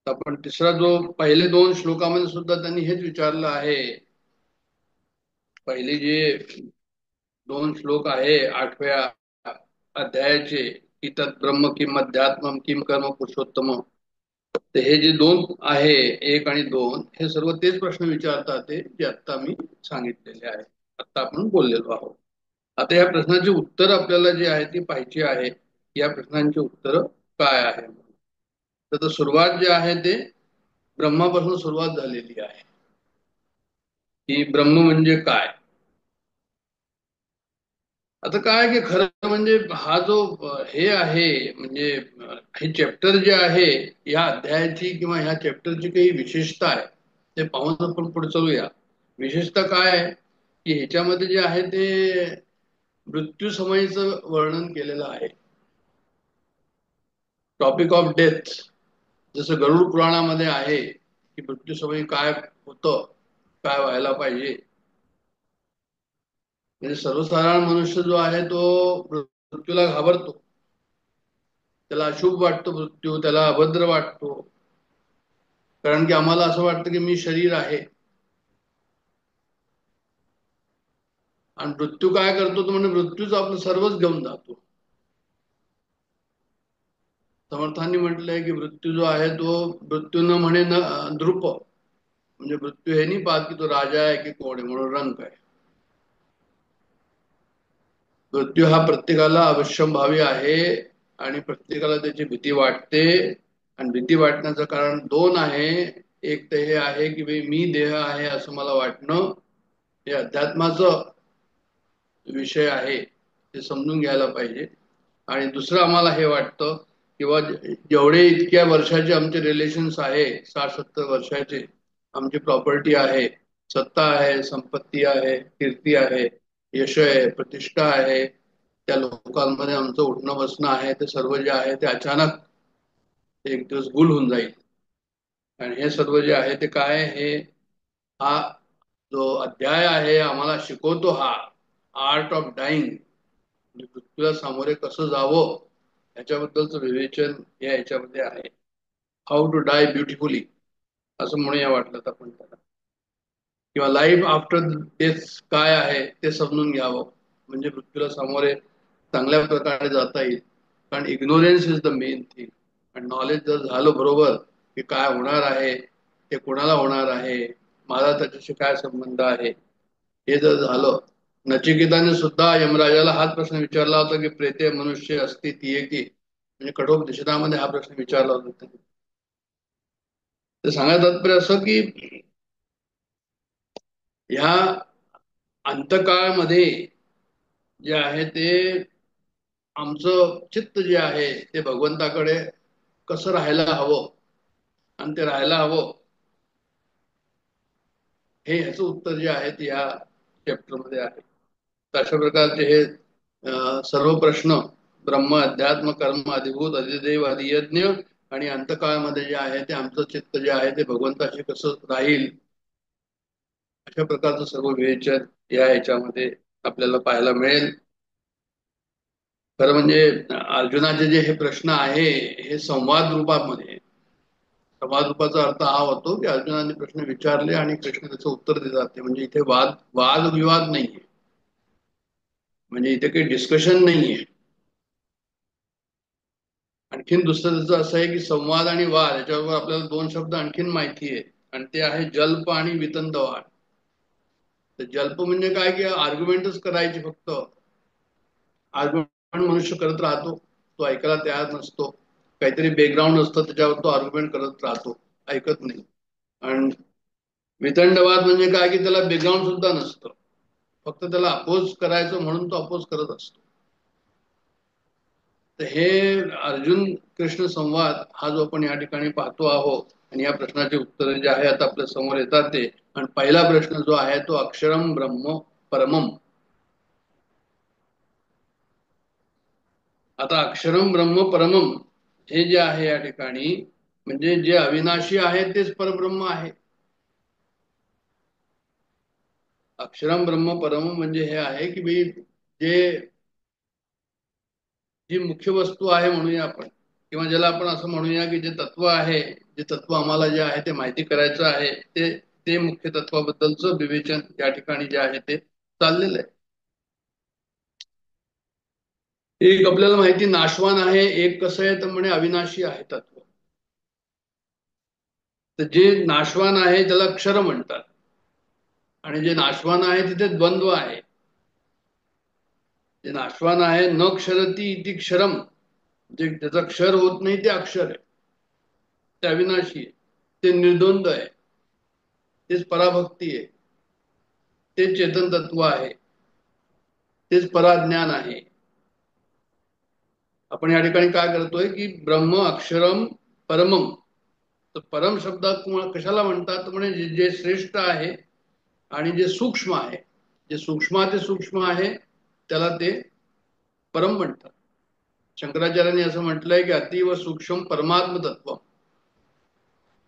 Speaker 4: आपण तिसरा जो पहिले 2 श्लोकामध्ये सुद्धा त्यांनी हेच विचारलं आहे. पहिले जे 2 श्लोक आहे 8व्या अध्यायाचे, की तत् ब्रह्म किम अध्यात्मम किम कर्म पुरुषोत्तम, तर हे जे 2 आहे 1 आणि 2, हे सर्व तेच प्रश्न विचारतात ते जे आता मी सांगितलेले आहे, आता आपण बोललेलो आहोत. आता या प्रश्नाचे उत्तर आपल्याला जे आहे ती पाहिजे आहे. या प्रश्नांची उत्तर काय आहे? तर सुरुवात जे आहे ते ब्रह्मापासून सुरुवात झालेली आहे, की ब्रह्म म्हणजे काय. आता काय की खरं म्हणजे हा जो हे आहे, म्हणजे हे चॅप्टर जे आहे या अध्यायाची किंवा ह्या चॅप्टरची काही विशेषता आहे ते पाहून आपण पुढे चालूया. विशेषता काय आहे की ह्याच्यामध्ये जे आहे ते मृत्यू समयीचं वर्णन केलेलं आहे. टॉपिक ऑफ डेथ, जसं गरुड पुराणामध्ये आहे की मृत्यू समयी काय होतं, काय व्हायला पाहिजे. म्हणजे सर्वसाधारण मनुष्य जो आहे तो मृत्यूला घाबरतो, त्याला अशुभ वाटतो मृत्यू, त्याला अभद्र वाटतो. कारण की आम्हाला असं वाटतं की मी शरीर आहे. आणि मृत्यू काय करतो तो म्हणजे मृत्यूच आपलं सर्वच घेऊन जातो. समर्थांनी म्हटलंय की मृत्यू जो आहे तो मृत्यू न म्हणे न नृप, म्हणजे मृत्यू हे नाही पाहत की तो राजा आहे की कोण आहे, म्हणून रंक आहे. मृत्यू हा प्रत्येकाला अवश्यंभावी आहे आणि प्रत्येकाला त्याची भीती वाटते. आणि भीती वाटण्याचं कारण 2 आहे. एक तर हे आहे की मी देह आहे असं मला वाटणं, हे अध्यात्माचं विषय आहे, ते समजून घ्यायला पाहिजे. आणि दुसरं आम्हाला हे वाटतं किंवा जेवढे इतक्या वर्षाचे आमचे रिलेशन्स आहे, 60-70 वर्षाचे, आमची प्रॉपर्टी आहे, सत्ता आहे, संपत्ती आहे, कीर्ती आहे, यश आहे, प्रतिष्ठा आहे, त्या लोकांमध्ये आमचं उठणं बसणं आहे, ते सर्व जे आहे ते अचानक एक दिवस गुल होऊन जाईल. आणि हे सर्व जे आहे ते काय, हे हा जो अध्याय आहे आम्हाला शिकवतो, हा आर्ट ऑफ डाईंग, मृत्यूला सामोरे कसं जावं याच्याबद्दलचं विवेचन या याच्यामध्ये आहे. हाऊ टू डाय ब्युटिफुली असं म्हणूया वाटलं तर आपण त्याला, किंवा लाईफ आफ्टर डेथ काय आहे ते समजून घ्यावं, म्हणजे मृत्यूला सामोरे चांगल्या प्रकारे जाता येईल. कारण ignorance is the main thing. आणि नॉलेज जर झालं बरोबर की काय होणार आहे, ते कोणाला होणार आहे, माझा त्याच्याशी काय संबंध आहे, हे जर झालं. नचिकेताने सुद्धा यमराजाला हाच प्रश्न विचारला होता की प्रेते मनुष्य असती ती की, म्हणजे कठोपनिषदामध्ये हा प्रश्न विचारला होता त्यांनी. तर सांगायचं तात्पर्य असं की ह्या अंतकाळमध्ये जे आहे ते आमचं चित्त जे आहे ते भगवंताकडे कसं राहायला हवं, आणि ते राहायला हवं हे ह्याचं उत्तर जे आहे ते या चॅप्टरमध्ये आहे. तर अशा प्रकारचे हे सर्व प्रश्न ब्रह्म अध्यात्म कर्म अधिभूत अधिदेव अधियज्ञ आणि अंतकाळमध्ये जे आहे ते आमचं चित्त जे आहे ते भगवंताशी कसं राहील, अशा प्रकारचं सर्व विवेचन या ह्याच्यामध्ये आपल्याला पाहायला मिळेल. खरं म्हणजे अर्जुनाचे जे हे प्रश्न आहे हे संवाद रूपामध्ये, संवाद रूपाचा अर्थ हा होतो की अर्जुनाने प्रश्न विचारले आणि कृष्ण त्याचं उत्तर देत जाते. म्हणजे इथे वाद विवाद नाहीये, म्हणजे इथे काही डिस्कशन नाहीये. आणखीन दुसरं त्याचं असं आहे की संवाद आणि वाद याच्याबरोबर आपल्याला 2 शब्द आणखीन माहिती आहे, आणि ते आहे जल्प आणि वितंडवाद. तर जल्प म्हणजे काय की आर्ग्युमेंटच करायची फक्त. आर्ग्युमेंट मनुष्य करत राहतो, तो ऐकायला तयार नसतो. काहीतरी बॅकग्राऊंड असतं त्याच्यावर तो आर्ग्युमेंट करत राहतो, ऐकत नाही. आणि वितंडवाद म्हणजे काय की त्याला बॅकग्राऊंड सुद्धा नसतं, फक्त त्याला अपोज करायचं म्हणून तो अपोज करत असतो. तर हे अर्जुन कृष्ण संवाद हा जो आपण या ठिकाणी पाहतो आहोत, आणि या प्रश्नाचे उत्तर जे आहे आता आपल्या समोर येतात ते. आणि पहिला प्रश्न जो आहे तो अक्षरम ब्रह्म परमम. आता अक्षरम ब्रह्म परमम हे जे आहे या ठिकाणी, म्हणजे जे अविनाशी आहे तेच परब्रह्म आहे. अक्षरम ब्रह्म परमम म्हणजे हे आहे की भाई जे जी मुख्य वस्तू आहे म्हणूया आपण, किंवा ज्याला आपण असं म्हणूया की जे तत्व आहे, जे तत्व आम्हाला जे आहे ते माहिती करायचं आहे, ते ते मुख्य तत्वाबद्दलचं विवेचन या ठिकाणी जे आहे ते चाललेलं आहे. एक आपल्याला माहिती नाशवान आहे, एक कसं आहे तर म्हणे अविनाशी आहे तत्व. तर जे नाशवान आहे त्याला क्षर म्हणतात, आणि जे नाशवान आहे तिथे द्वंद्व आहे. जे नाशवान आहे न क्षरती इति क्षरम, जे त्याचा क्षर होत नाही ते अक्षर आहे, ते अविनाशी आहे, ते निर्द्वंद्व आहे, तेच पराभक्ती आहे, तेच चेतन तत्व आहे, तेच पराज्ञान आहे. आपण या ठिकाणी काय करतोय की ब्रह्म अक्षरम परमम. तर परम शब्दात कशाला म्हणतात म्हणजे जे श्रेष्ठ आहे आणि जे सूक्ष्म आहे, जे सूक्ष्माती सूक्ष्म आहे त्याला ते परम म्हणतात. शंकराचार्यांनी असं म्हटलंय की अतीव सूक्ष्म परमात्म तत्व.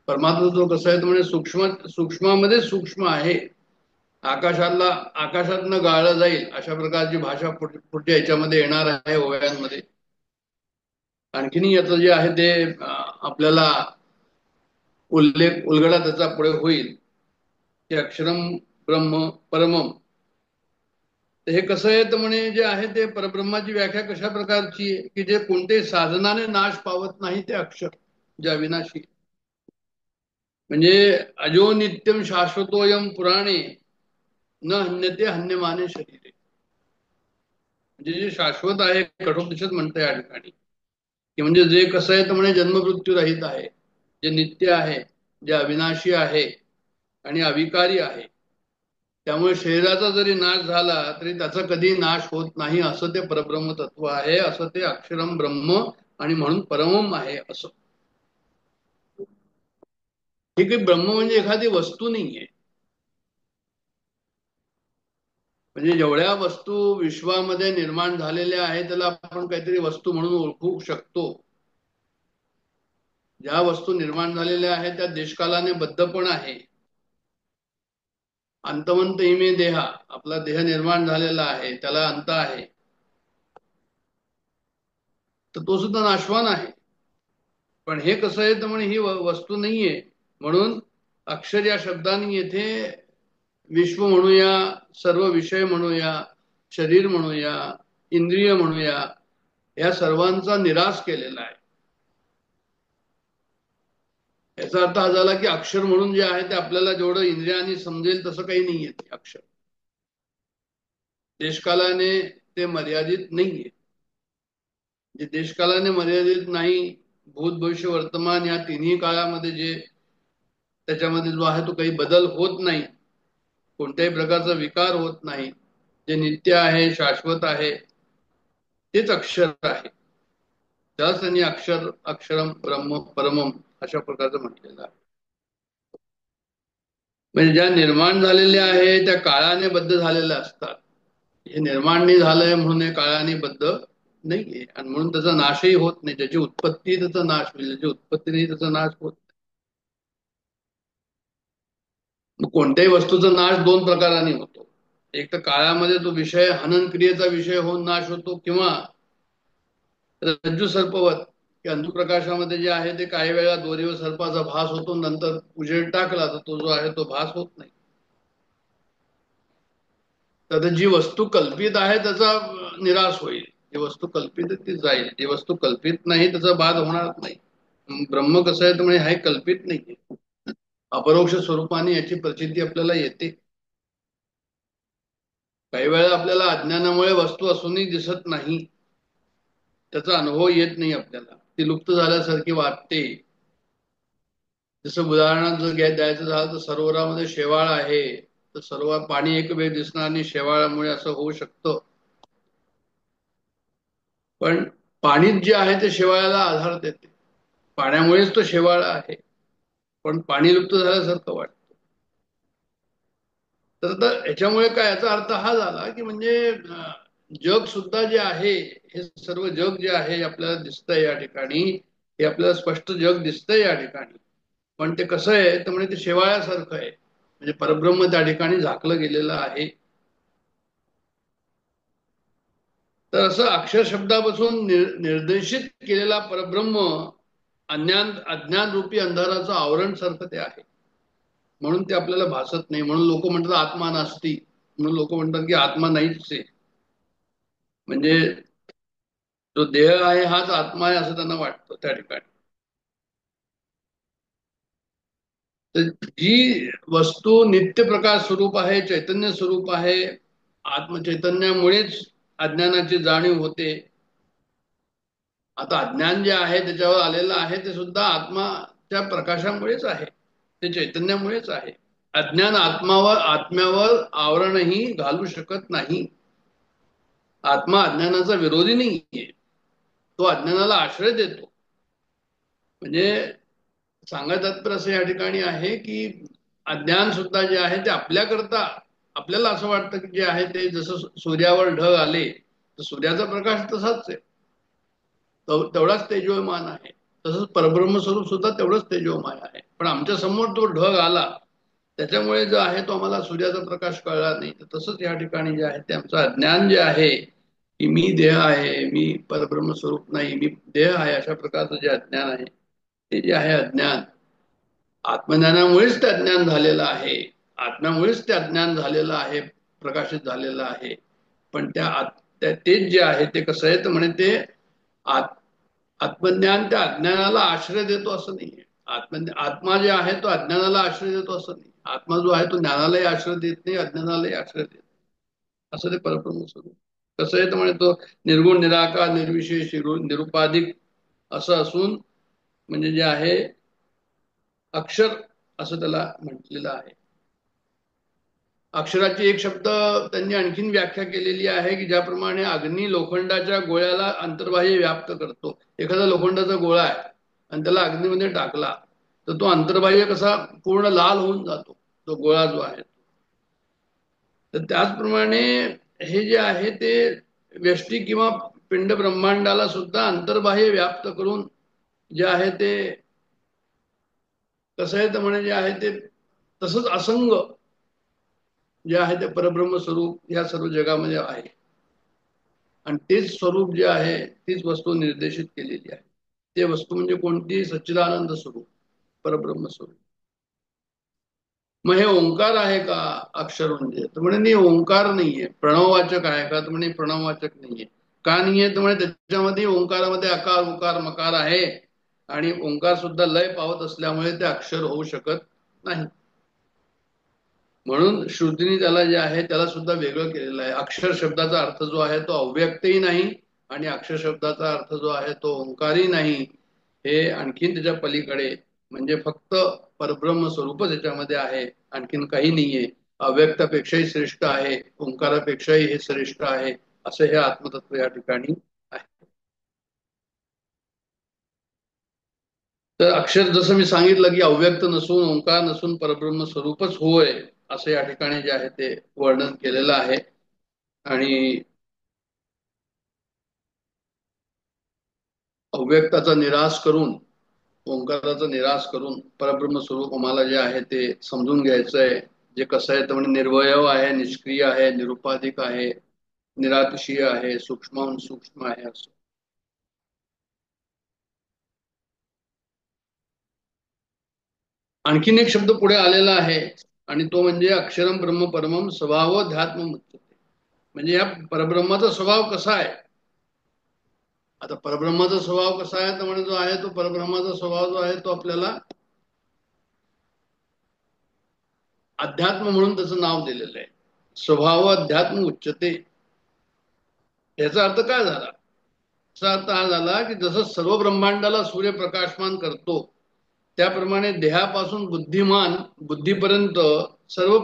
Speaker 4: परमात्मा तत्व कसं आहे तर म्हणजे सूक्ष्मामध्ये सूक्ष्म आहे. आकाशातनं गाळलं जाईल अशा प्रकारची भाषा पुढच्या याच्यामध्ये येणार आहे ओव्यांमध्ये. आणखीन याचं जे आहे ते आपल्याला उलगडा त्याचा पुढे होईल की अक्षरम ब्रह्म परमम. तर हे कसं आहे तर म्हणे जे आहे ते परब्रह्माची व्याख्या कशा प्रकारची आहे की जे कोणत्याही साधनाने नाश पावत नाही ते अक्षर, जे अविनाशी. म्हणजे अजो नित्यम शाश्वतोयम पुराणे न हन्यते हन्यमाने शरीरे. म्हणजे जे शाश्वत आहे, कठोपनिषद म्हणतं या ठिकाणी की म्हणजे जे कसं आहे तर म्हणे जन्ममृत्यू रहित आहे, जे नित्य आहे, जे अविनाशी आहे आणि अविकारी आहे. त्यामुळे शरीराचा जरी नाश झाला तरी त्याचा कधी नाश होत नाही, असं ते परब्रह्म तत्व आहे, असं ते अक्षरम ब्रह्म आणि म्हणून परमम आहे असं. हे काही ब्रह्म म्हणजे एखादी वस्तू नाहीये. म्हणजे जेवढ्या वस्तू विश्वामध्ये निर्माण झालेल्या आहेत त्याला आपण काहीतरी वस्तू म्हणून ओळखू शकतो. ज्या वस्तू निर्माण झालेल्या आहेत त्या देशकालाने बद्ध पण आहे. अंतवंत इमे देहा, आपला देह निर्माण झालेला आहे त्याला अंत आहे, तर तो सुद्धा नाशवान आहे. पण हे कसं आहे तर म्हणे ही वस्तू नाहीये. म्हणून अक्षर या शब्दाने येथे विश्व म्हणूया, सर्व विषय म्हणूया, शरीर म्हणूया, इंद्रिय म्हणूया, या सर्वांचा निराश केलेला आहे. याचा अर्थ हा झाला की अक्षर म्हणून जे आहे ते आपल्याला जेवढं इंद्रियाने समजेल तसं काही नाहीये ते अक्षर. देशकालाने ते मर्यादित नाहीये. जे देशकालाने मर्यादित नाही, भूत भविष्य वर्तमान या तिन्ही काळामध्ये जे त्याच्यामध्ये जो आहे तो काही बदल होत नाही, कोणत्याही प्रकारचा विकार होत नाही, जे नित्य आहे, शाश्वत आहे, तेच अक्षर आहे. त्याच त्यांनी अक्षरम ब्रह्म परमम अशा प्रकारचं म्हटलेलं आहे. म्हणजे ज्या निर्माण झालेल्या आहे त्या काळाने बद्ध झालेल्या असतात. हे निर्माण नाही झालंय म्हणून हे काळाने बद्ध नाहीये, आणि म्हणून त्याचा नाशही होत नाही. ज्याची उत्पत्ती त्याचा नाश होईल, ज्याची उत्पत्ती नाही त्याचा नाश होत नाही. मग कोणत्याही वस्तूचा नाश दोन प्रकाराने होतो. एक तर काळामध्ये तो विषय हनन क्रियेचा विषय होऊन नाश होतो, किंवा रज्जू सर्पवत की अंधुप्रकाशामध्ये जे आहे ते काही वेळा दोरीव सर्पाचा भास होतो, नंतर उजेड टाकला तर तो जो आहे तो भास होत नाही. तर जी वस्तू कल्पित आहे त्याचा निराश होईल, जी वस्तू कल्पित ती जाईल, जी वस्तू कल्पित नाही त्याचा बाध होणार नाही. ब्रह्म कसं आहे तर म्हणजे हे कल्पित नाहीये, अपरोक्ष स्वरूपाने याची प्रचिती आपल्याला येते. काही वेळा आपल्याला अज्ञानामुळे वस्तू असूनही दिसत नाही, त्याचा अनुभव येत नाही आपल्याला, ती लुप्त झाल्यासारखी वाटते. जसं उदाहरणात जर द्यायचं झालं तर सरोवरामध्ये शेवाळ आहे, तर सरोवर पाणी एक वेळ दिसणार आणि शेवाळामुळे असं होऊ शकतं. पण पाणीच जे आहे ते शेवाळाला आधार देते, पाण्यामुळेच तो शेवाळ आहे, पण पाणी लुप्त झाल्यासारखं वाटतं. तर याच्यामुळे काय, याचा अर्थ हा झाला की म्हणजे जग सुद्धा जे आहे, हे सर्व जग जे आहे आपल्याला दिसतंय या ठिकाणी, हे आपल्याला स्पष्ट जग दिसतंय या ठिकाणी, पण ते कसं आहे तर म्हणजे ते शेवाळ्यासारखं आहे, म्हणजे परब्रह्म त्या ठिकाणी झाकलं गेलेलं आहे. तर असं अक्षर शब्दापासून निर्देशित केलेला परब्रह्म अज्ञान रूपी अंधाराचं आवरण सारखं ते आहे, म्हणून ते आपल्याला भासत नाही. म्हणून लोक म्हणतात आत्मा नास्ती, म्हणून लोक म्हणतात की आत्मा नाहीच आहे, म्हणजे जो देह आहे हाच आत्मा आहे असं त्यांना वाटतं त्या ठिकाणी. तर जी वस्तू नित्य प्रकाश स्वरूप आहे, चैतन्य स्वरूप आहे, आत्मचैतन्यामुळेच अज्ञानाची जाणीव होते. आता अज्ञान जे आहे त्याच्यावर आलेलं आहे ते सुद्धा आत्माच्या प्रकाशामुळेच आहे, ते चैतन्यामुळेच आहे. अज्ञान आत्म्यावर आवरणही घालू शकत नाही. आत्मा अज्ञानाचा विरोधी नाहीये, तो अज्ञानाला आश्रय देतो. म्हणजे सांगायचं तात्पर्य असं या ठिकाणी आहे की अज्ञान सुद्धा जे आहे ते आपल्याकरता, आपल्याला असं वाटतं की जे आहे ते जसं सूर्यावर ढग आले तर सूर्याचा प्रकाश तसाच आहे, तेवढाच तेजोमान आहे, तसंच परब्रह्म स्वरूप सुद्धा तेवढंच तेजोमय आहे. पण आमच्या समोर तो ढग आला त्याच्यामुळे जो आहे तो आम्हाला सूर्याचा प्रकाश कळला नाही. तर तसंच या ठिकाणी जे आहे ते आमचं अज्ञान जे आहे की मी देह आहे, मी परब्रह्म स्वरूप नाही, मी देह आहे, अशा प्रकारचं जे अज्ञान आहे ते जे आहे अज्ञान, आत्मज्ञानामुळेच ते अज्ञान झालेलं आहे, आत्म्यामुळेच ते अज्ञान झालेलं आहे, प्रकाशित झालेलं आहे. पण तेच जे आहे ते कसं आहे तर म्हणे ते आत्मज्ञान त्या अज्ञानाला आश्रय देतो असं नाहीये. आत्मा जे आहे तो अज्ञानाला आश्रय देतो असं नाही. आत्मा जो आहे तो ज्ञानालाही आश्रय देत नाही, अज्ञानालाही आश्रय देत नाही, असं ते परब्रह्म स्वरूप. कसं आहे तर म्हणे तो निर्गुण, निराकार, निर्विशेष, निरुपाधिक असं असून म्हणजे जे आहे अक्षर असं त्याला म्हटलेलं आहे. अक्षराची एक शब्द त्यांनी आणखीन व्याख्या केलेली आहे की ज्याप्रमाणे अग्नी लोखंडाच्या गोळ्याला अंतर्बाह्य व्याप्त करतो. एखादा लोखंडाचा गोळा आहे आणि त्याला अग्नीमध्ये टाकला तर तो अंतर्बाह्य कसा पूर्ण लाल होऊन जातो, तो गोळा जो आहे. तर त्याचप्रमाणे हे जे आहे ते व्यष्टी किंवा पिंड ब्रह्मांडाला सुद्धा अंतर्बाह्य व्याप्त करून जे आहे ते कसं आहे तर म्हणे जे आहे ते तसंच असंग जे आहे ते परब्रह्म स्वरूप या सर्व जगामध्ये आहे. आणि तेच स्वरूप जे आहे तीच वस्तू निर्देशित केलेली आहे. ते वस्तू म्हणजे कोणती, सच्चिदानंद स्वरूप, परब्रह्म स्वरूप. मग हे ओंकार आहे का अक्षर म्हणजे, तर म्हणे नाही, ओंकार नाहीये. प्रणववाचक आहे का तर म्हणे प्रणववाचक नाहीये. का नाहीये तर म्हणे त्याच्यामध्ये ओंकारामध्ये अकार उकार मकार आहे आणि ओंकार सुद्धा लय पावत असल्यामुळे ते अक्षर होऊ शकत नाही. म्हणून श्रुतीने त्याला जे आहे त्याला सुद्धा वेगळं केलेलं आहे. अक्षर शब्दाचा अर्थ जो आहे तो अव्यक्तही नाही आणि अक्षर शब्दाचा अर्थ जो आहे तो ओंकारही नाही. हे आणखीन त्याच्या पलीकडे म्हणजे फक्त परब्रह्म स्वरूपच याच्यामध्ये आहे, आणखीन काही नाहीये. अव्यक्तापेक्षाही श्रेष्ठ आहे, ओंकारापेक्षाही हे श्रेष्ठ आहे, असं हे आत्मतत्व या ठिकाणी आहे. तर अक्षर जसं मी सांगितलं की अव्यक्त नसून, ओंकार नसून परब्रह्म स्वरूपच होय, असं या ठिकाणी जे आहे ते वर्णन केलेलं आहे. आणि अव्यक्ताचा निराश करून, ओंकाराचा निराश करून परब्रह्म स्वरूप आम्हाला जे आहे ते समजून घ्यायचंय. जे कसं आहे तर म्हणजे निर्वयव आहे, निष्क्रिय आहे, निरुपाधिक आहे, निरातिशीय आहे, सूक्ष्म सूक्ष्म आहे असं. आणखीन एक शब्द पुढे आलेला आहे आणि तो म्हणजे अक्षरम ब्रह्म परमम स्वभाव ध्यात्म मुच्यते. म्हणजे या परब्रह्माचा स्वभाव कसा आहे. आता परब्रह्माचा स्वभाव कसा आहे तर म्हणजे जो आहे तो परब्रह्माचा स्वभाव जो आहे तो आपल्याला अध्यात्म म्हणून त्याचं नाव दिलेलं आहे. स्वभाव अध्यात्म उच्चते. याचा अर्थ काय झाला? याचा अर्थ हा झाला की जसं सर्व ब्रह्मांडाला सूर्य प्रकाशमान करतो, त्याप्रमाणे देहापासून बुद्धीपर्यंत सर्व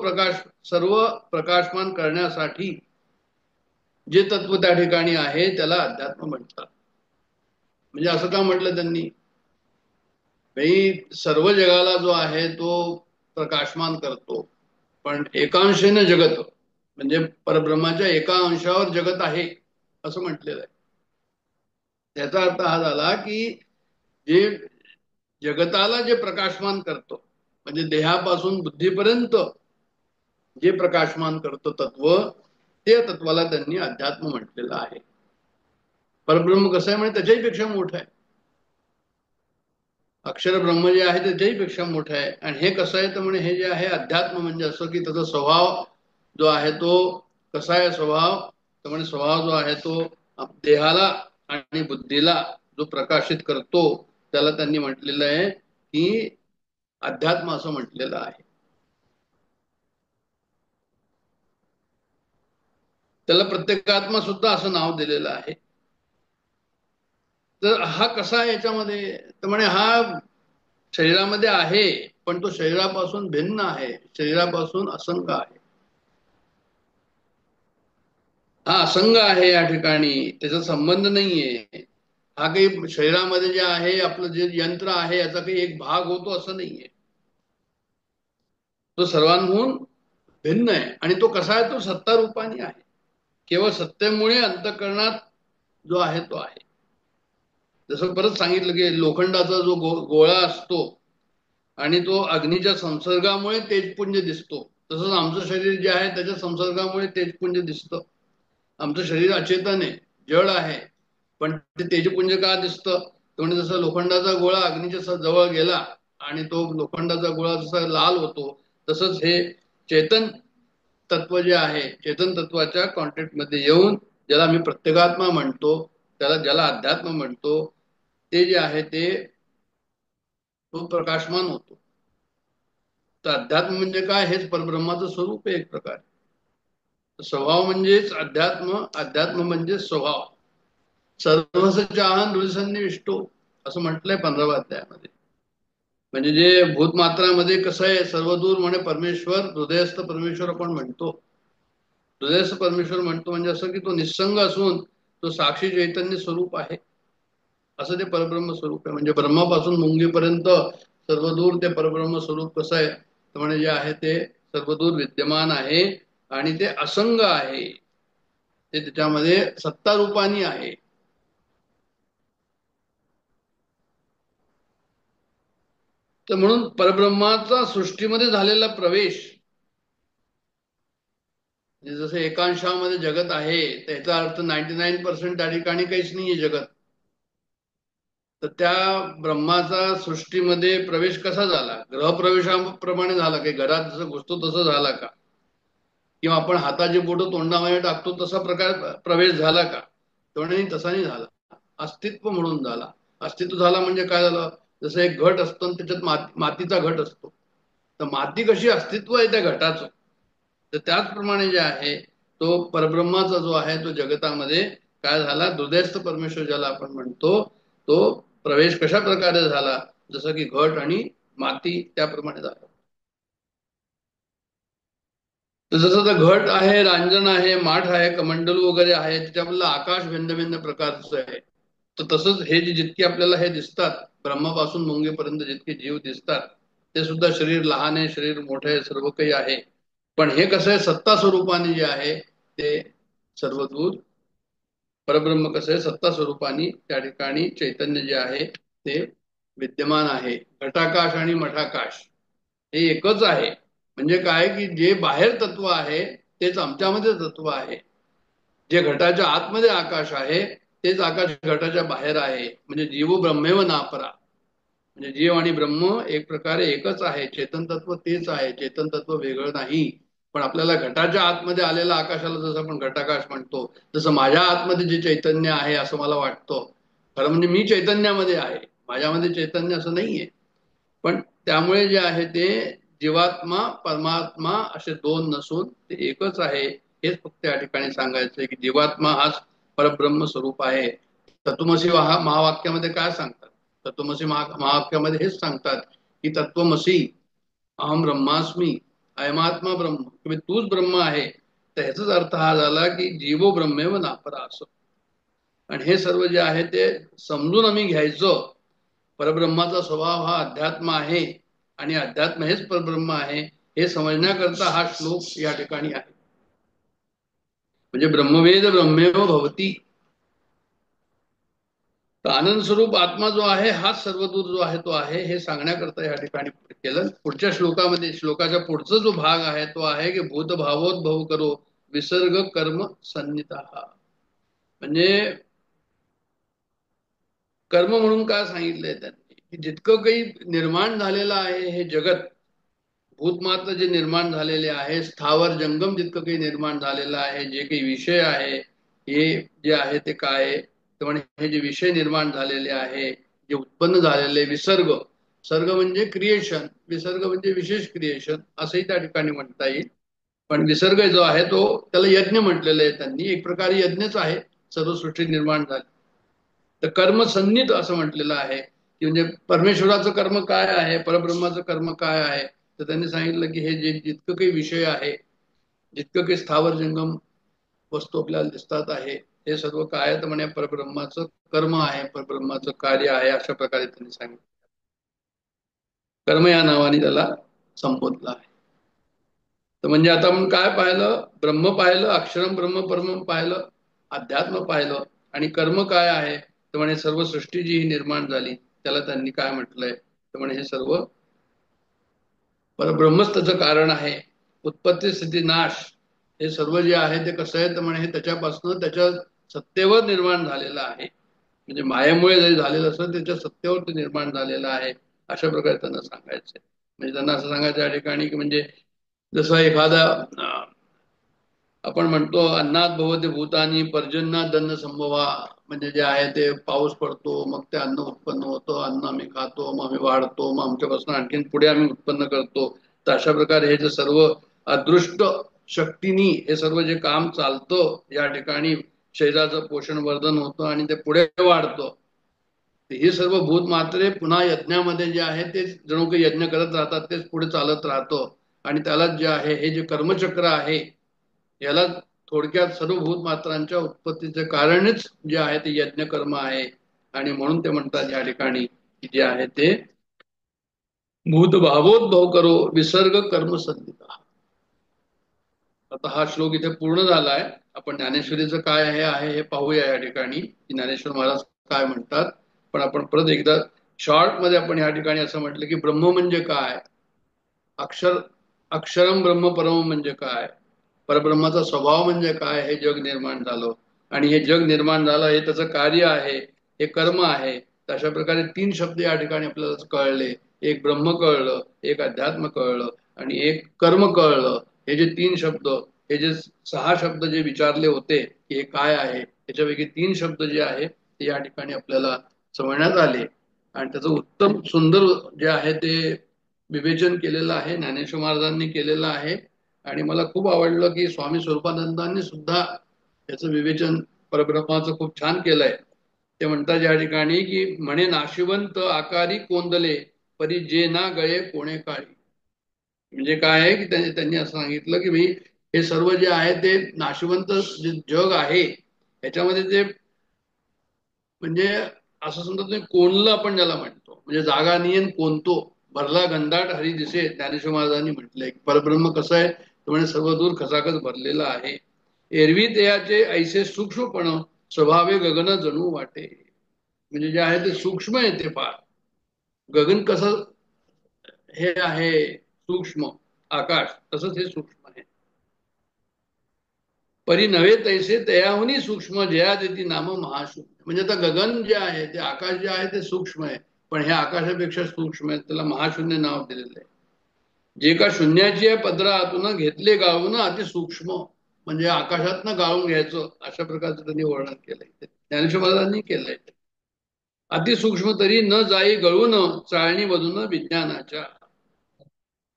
Speaker 4: प्रकाशमान करण्यासाठी जे तत्व त्या ठिकाणी आहे त्याला अध्यात्म म्हणतात. म्हणजे असं का म्हटलं त्यांनी? सर्व जगाला जो आहे तो प्रकाशमान करतो, पण एकांशेने जगत, म्हणजे परब्रह्माच्या एका अंशावर जगत आहे असं म्हटलेलं आहे. त्याचा अर्थ हा झाला की जे जगताला जे प्रकाशमान करतो, म्हणजे देहापासून बुद्धीपर्यंत जे प्रकाशमान करतो तत्व, ते तत्वाला त्यांनी अध्यात्म म्हटलेलं आहे. परब्रह्म कसं आहे म्हणजे त्याच्याही पेक्षा मोठं आहे. अक्षर ब्रह्म जे आहे त्याच्याही पेक्षा मोठं आहे. आणि हे कसं आहे तर म्हणे हे जे आहे अध्यात्म म्हणजे असं की त्याचा स्वभाव जो आहे तो कसा आहे स्वभाव, तर म्हणे स्वभाव जो आहे तो देहाला आणि बुद्धीला जो प्रकाशित करतो त्याला त्यांनी म्हटलेलं आहे की अध्यात्म असं म्हटलेलं आहे. त्याला प्रत्येकात्मा सुद्धा असं नाव दिलेलं आहे. तर हा कसा आहे याच्यामध्ये, तर म्हणे हा शरीरामध्ये आहे, पण तो शरीरापासून भिन्न आहे, शरीरापासून असंग आहे. हा असंग आहे या ठिकाणी, त्याचा संबंध नाहीये. हा काही शरीरामध्ये जे आहे आपलं जे यंत्र आहे याचा काही एक भाग होतो असं नाहीये. तो सर्वांहून भिन्न आहे. आणि तो कसा आहे, तो सत्ता रूपाने आहे. केवळ सत्तेमुळे अंतःकरणात जो आहे तो आहे. जसं परत सांगितलं की लोखंडाचा जो गोळा असतो आणि तो अग्नीच्या संसर्गामुळे तेजपुंज दिसतो, तसंच आमचं शरीर जे आहे त्याच्या संसर्गामुळे तेजपुंज दिसतं. आमचं शरीर अचेतन आहे, जड आहे, पण ते तेजपुंज का दिसतं? म्हणजे जसं लोखंडाचा गोळा अग्नीच्या जवळ गेला आणि तो लोखंडाचा गोळा जसा लाल होतो, तसंच हे चेतन तत्व जे आहे, चेतन तत्वाच्या कॉन्टॅक्ट मध्ये येऊन ज्याला मी प्रत्येगात्मा म्हणतो, ज्याला अध्यात्म म्हणतो, ते जे आहे ते तो प्रकाशमान होतो. तर अध्यात्म म्हणजे काय? हेच परब्रह्माचं स्वरूप आहे एक प्रकार. स्वभाव म्हणजेच अध्यात्म, अध्यात्म म्हणजे स्वभाव. सर्वस चाहन हृदयसन्निविष्टो असं म्हटलंय 15व्या अध्यायामध्ये. म्हणजे जे भूतमात्रामध्ये कसं आहे, सर्वदूर म्हणे परमेश्वर, हृदयस्थ परमेश्वर आपण म्हणतो. हृदयस्थ परमेश्वर म्हणतो म्हणजे असं की तो निस्संग असून तो साक्षी चैतन्य स्वरूप आहे, असं ते परब्रह्म स्वरूप आहे. म्हणजे ब्रह्मापासून मुंगीपर्यंत सर्वदूर ते परब्रह्म स्वरूप कसं आहे तर म्हणजे जे आहे ते सर्वदूर विद्यमान आहे आणि ते असंग आहे, ते त्याच्यामध्ये सत्ता रूपानी आहे. तर म्हणून परब्रह्माचा सृष्टीमध्ये झालेला प्रवेश, जसं एकांशामध्ये जगत आहे त्याचा अर्थ 99% त्या ठिकाणी काहीच नाहीये जगत. तर त्या ब्रह्माचा सृष्टीमध्ये प्रवेश कसा झाला? ग्रहप्रवेशाप्रमाणे झाला, काही घरात जसं घुसतो तसं झाला का? किंवा आपण हाताची बोटं तोंडामध्ये टाकतो तसा प्रकार प्रवेश झाला का? तेवढ्याने तसा नाही झाला, अस्तित्व म्हणून झाला. अस्तित्व झाला म्हणजे काय झालं? जसं एक घट असतो आणि त्याच्यात मातीचा घट असतो, तर माती कशी अस्तित्व आहे त्या घटाचं, तर त्याचप्रमाणे जे आहे तो परब्रह्माचा जो आहे तो जगतामध्ये काय झाला, हृदयस्थ परमेश्वर ज्याला आपण म्हणतो, तो प्रवेश कशा प्रकारे झाला? जसं की घट आणि माती त्याप्रमाणे झाला. तर जसं तर घट आहे, रांजण आहे, माठ आहे, कमंडलू वगैरे आहे, त्याच्यामधलं आकाश भिन्न भिन्न प्रकारचं आहे. तर तसंच हे जितके आपल्याला हे दिसतात, ब्रह्मापासून मुंगीपर्यंत जितके जीव दिसतात, ते सुद्धा शरीर लहान आहे, शरीर मोठं आहे, सर्व काही आहे. पण हे कसं आहे, सत्ता स्वरूपाने जे आहे ते सर्वदूर परब्रह्म कसं आहे, सत्ता स्वरूपाने त्या ठिकाणी चैतन्य जे आहे ते विद्यमान आहे. घटाकाश आणि मठाकाश हे एकच आहे. म्हणजे काय की जे बाहेर तत्व आहे तेच आमच्यामध्ये तत्व आहे. जे घटाच्या आतमध्ये आकाश आहे तेच आकाश घटाच्या बाहेर आहे. म्हणजे जीव ब्रह्मेव नापरा, म्हणजे जीव आणि ब्रह्म एक प्रकारे एकच आहे. चेतन तत्व तेच आहे, चेतन तत्व वेगळं नाही. पण आपल्याला घटाच्या आतमध्ये आलेला आकाशाला जसं आपण घटाकाश म्हणतो, तसं माझ्या आतमध्ये जे चैतन्य आहे असं मला वाटतं. खरं म्हणजे मी चैतन्यामध्ये आहे, माझ्यामध्ये चैतन्य असं नाहीये. पण त्यामुळे जे आहे ते जीवात्मा परमात्मा असे दोन नसून ते एकच आहे, हेच फक्त या ठिकाणी सांगायचंय की जीवात्मा हाच परब्रह्म स्वरूप आहे. तत्वमसी महावाक्यामध्ये काय सांगतात? तत्वमसी महावाक्यामध्ये हेच सांगतात की तत्वमसी अहम ब्रह्मास्मी, अयमात्मा ब्रह्म, तुम्ही तूच ब्रह्म आहे. तर ह्याचाच अर्थ हा झाला की जीवो ब्रह्मेव नापरा असं. आणि हे सर्व जे आहे ते समजून आम्ही घ्यायचं. परब्रह्माचा स्वभाव हा अध्यात्म आहे आणि अध्यात्म हेच परब्रह्म आहे, हे समजण्याकरता हा श्लोक या ठिकाणी आहे. म्हणजे ब्रह्मवेद ब्रह्मेव भवती. तर आनंद स्वरूप आत्मा जो आहे हाच सर्वदूर जो आहे तो आहे, हे सांगण्याकरता या ठिकाणी केलं. पुढच्या श्लोकामध्ये, श्लोकाच्या पुढचा जो भाग आहे तो आहे की भूतभावोद्भव करो विसर्ग कर्म सन्निता. म्हणजे कर्म म्हणून काय सांगितलंय त्यांनी की जितकं काही निर्माण झालेलं आहे हे जगत, भूतमात्र जे निर्माण झालेले आहे, स्थावर जंगम जितकं काही निर्माण झालेलं आहे, जे काही विषय आहे हे जे आहे ते काय, तर म्हणे हे जे विषय निर्माण झालेले आहे, जे उत्पन्न झालेले विसर्ग, सर्ग म्हणजे क्रिएशन, विसर्ग म्हणजे विशेष क्रिएशन असंही त्या ठिकाणी म्हणता येईल. पण विसर्ग जो आहे तो त्याला यज्ञ म्हटलेलं आहे त्यांनी, एक प्रकारे यज्ञच आहे, सर्व सृष्टी निर्माण झाली. तर कर्म सन्निध असं म्हटलेलं आहे की म्हणजे परमेश्वराचं कर्म काय आहे, परब्रह्माचं कर्म काय आहे. तर त्यांनी सांगितलं की हे जे जितकं काही विषय आहे, जितकं काही स्थावर जंगम वस्तू आपल्याला दिसतात आहे, हे सर्व काय आहे तर म्हणे परब्रह्माचं कर्म आहे, परब्रह्माचं कार्य आहे, अशा प्रकारे त्यांनी सांगितलं. कर्म या नावाने त्याला संबोधलं आहे. तर म्हणजे आता आपण काय पाहिलं? ब्रह्म पाहिलं, अक्षरम ब्रह्म परम पाहिलं, अध्यात्म पाहिलं, आणि कर्म काय आहे तर म्हणे सर्व सृष्टी जी ही निर्माण झाली त्याला त्यांनी काय म्हटलंय तर म्हणे हे सर्व परब्रह्मच त्याचं कारण आहे. उत्पत्ती स्थिती नाश हे सर्व जे आहे ते कसं आहे तर म्हणे हे त्याच्यापासून त्याच्या सत्तेवर निर्माण झालेलं आहे. म्हणजे मायेमुळे जरी झालेलं असं त्याच्या सत्तेवर ते निर्माण झालेलं आहे, अशा प्रकारे त्यांना सांगायचंय. म्हणजे त्यांना असं सांगायचं या ठिकाणी की म्हणजे जसं एखादा आपण म्हणतो अन्नात भवते भूतानी पर्जन्यात दन्न संभवा, म्हणजे जे आहे ते पाऊस पडतो, मग ते अन्न उत्पन्न होतं, अन्न आम्ही खातो, मग आम्ही वाढतो, मग आमच्यापासून आणखीन पुढे आम्ही उत्पन्न करतो. तर अशा प्रकारे हे जे सर्व अदृष्ट शक्तीनी हे सर्व जे काम चालतं, या ठिकाणी शरीराचं पोषण वर्धन होतं आणि ते पुढे वाढतं. हे सर्व भूत मात्रे पुन्हा यज्ञामध्ये जे आहे ते जणू काही यज्ञ करत राहतात, तेच पुढे चालत राहतं. आणि त्याला जे आहे हे जे कर्मचक्र आहे, याला थोडक्यात सर्व भूत मात्रांच्या उत्पत्तीचे कारणच जे आहे ते यज्ञ कर्म आहे. आणि म्हणून ते म्हणतात या ठिकाणी की जे आहे ते भूत भावोद्भव करो विसर्ग कर्म संहिता. आता हा श्लोक इथे पूर्ण झालाय. आपण ज्ञानेश्वरीचं काय आहे हे पाहूया या ठिकाणी की ज्ञानेश्वर महाराज काय म्हणतात. पण आपण परत एकदा शॉर्ट मध्ये आपण या ठिकाणी असं म्हटलं की ब्रह्म म्हणजे काय, अक्षर अक्षरम ब्रह्म परम म्हणजे काय, परब्रह्माचा स्वभाव म्हणजे काय, हे जग निर्माण झालं. आणि हे जग निर्माण झालं हे त्याचं कार्य आहे, हे कर्म आहे. अशा प्रकारे तीन शब्द या ठिकाणी आपल्याला कळले. एक ब्रह्म कळलं, एक अध्यात्म कळलं आणि एक कर्म कळलं. हे जे तीन शब्द, हे जे सहा शब्द जे विचारले होते की हे काय आहे, त्याच्यापैकी तीन शब्द जे आहे ते या ठिकाणी आपल्याला समजण्यात आले. आणि त्याचं उत्तम सुंदर जे आहे ते विवेचन केलेलं आहे, ज्ञानेश्वर महाराजांनी केलेलं आहे. आणि मला खूप आवडलं की स्वामी स्वरूपानंदांनी सुद्धा याचं विवेचन परब्रह्माचं खूप छान केलंय. ते म्हणतात या ठिकाणी की म्हणे नाशिवंत आकारी कोंदले परी जे ना गळे कोणे काळी. म्हणजे काय आहे की त्यांनी असं सांगितलं की भाई हे सर्व जे आहे ते नाशिवंत जे जग आहे ह्याच्यामध्ये ते म्हणजे असं समजा तुम्ही कोणलं आपण ज्याला म्हणतो, म्हणजे जागा नियन कोणतो भरला गंधाट हरी दिसे, ज्ञानेश्वर महाराजांनी म्हटलंय. परब्रह्म कसं आहे तो म्हणजे सर्वदूर खचाखच भरलेलं आहे. एरवी त्याचे ऐसे सूक्ष्मपण स्वभावे गगन जणू वाटे. म्हणजे जे आहे ते सूक्ष्म आहे, ते फार गगन कसं हे आहे सूक्ष्म आकाश, तसंच हे सूक्ष्म आहे. परी नव्हे तैसे तयाहुनी सूक्ष्म जया देती नाम महाशून्य. म्हणजे आता गगन जे आहे ते आकाश जे आहे ते सूक्ष्म आहे, पण हे आकाशापेक्षा सूक्ष्म आहे, त्याला महाशून्य नाव दिलेलं आहे. जे का शून्याची आहे पदरातून घेतले गाळून अति सूक्ष्म, म्हणजे आकाशातनं गाळून घ्यायचं, अशा प्रकारचं त्यांनी वर्णन केलंय, ज्ञानेश्वर महाराजांनी केलंय. अतिसूक्ष्म तरी न जाई गळून चाळणी मधून विज्ञानाच्या.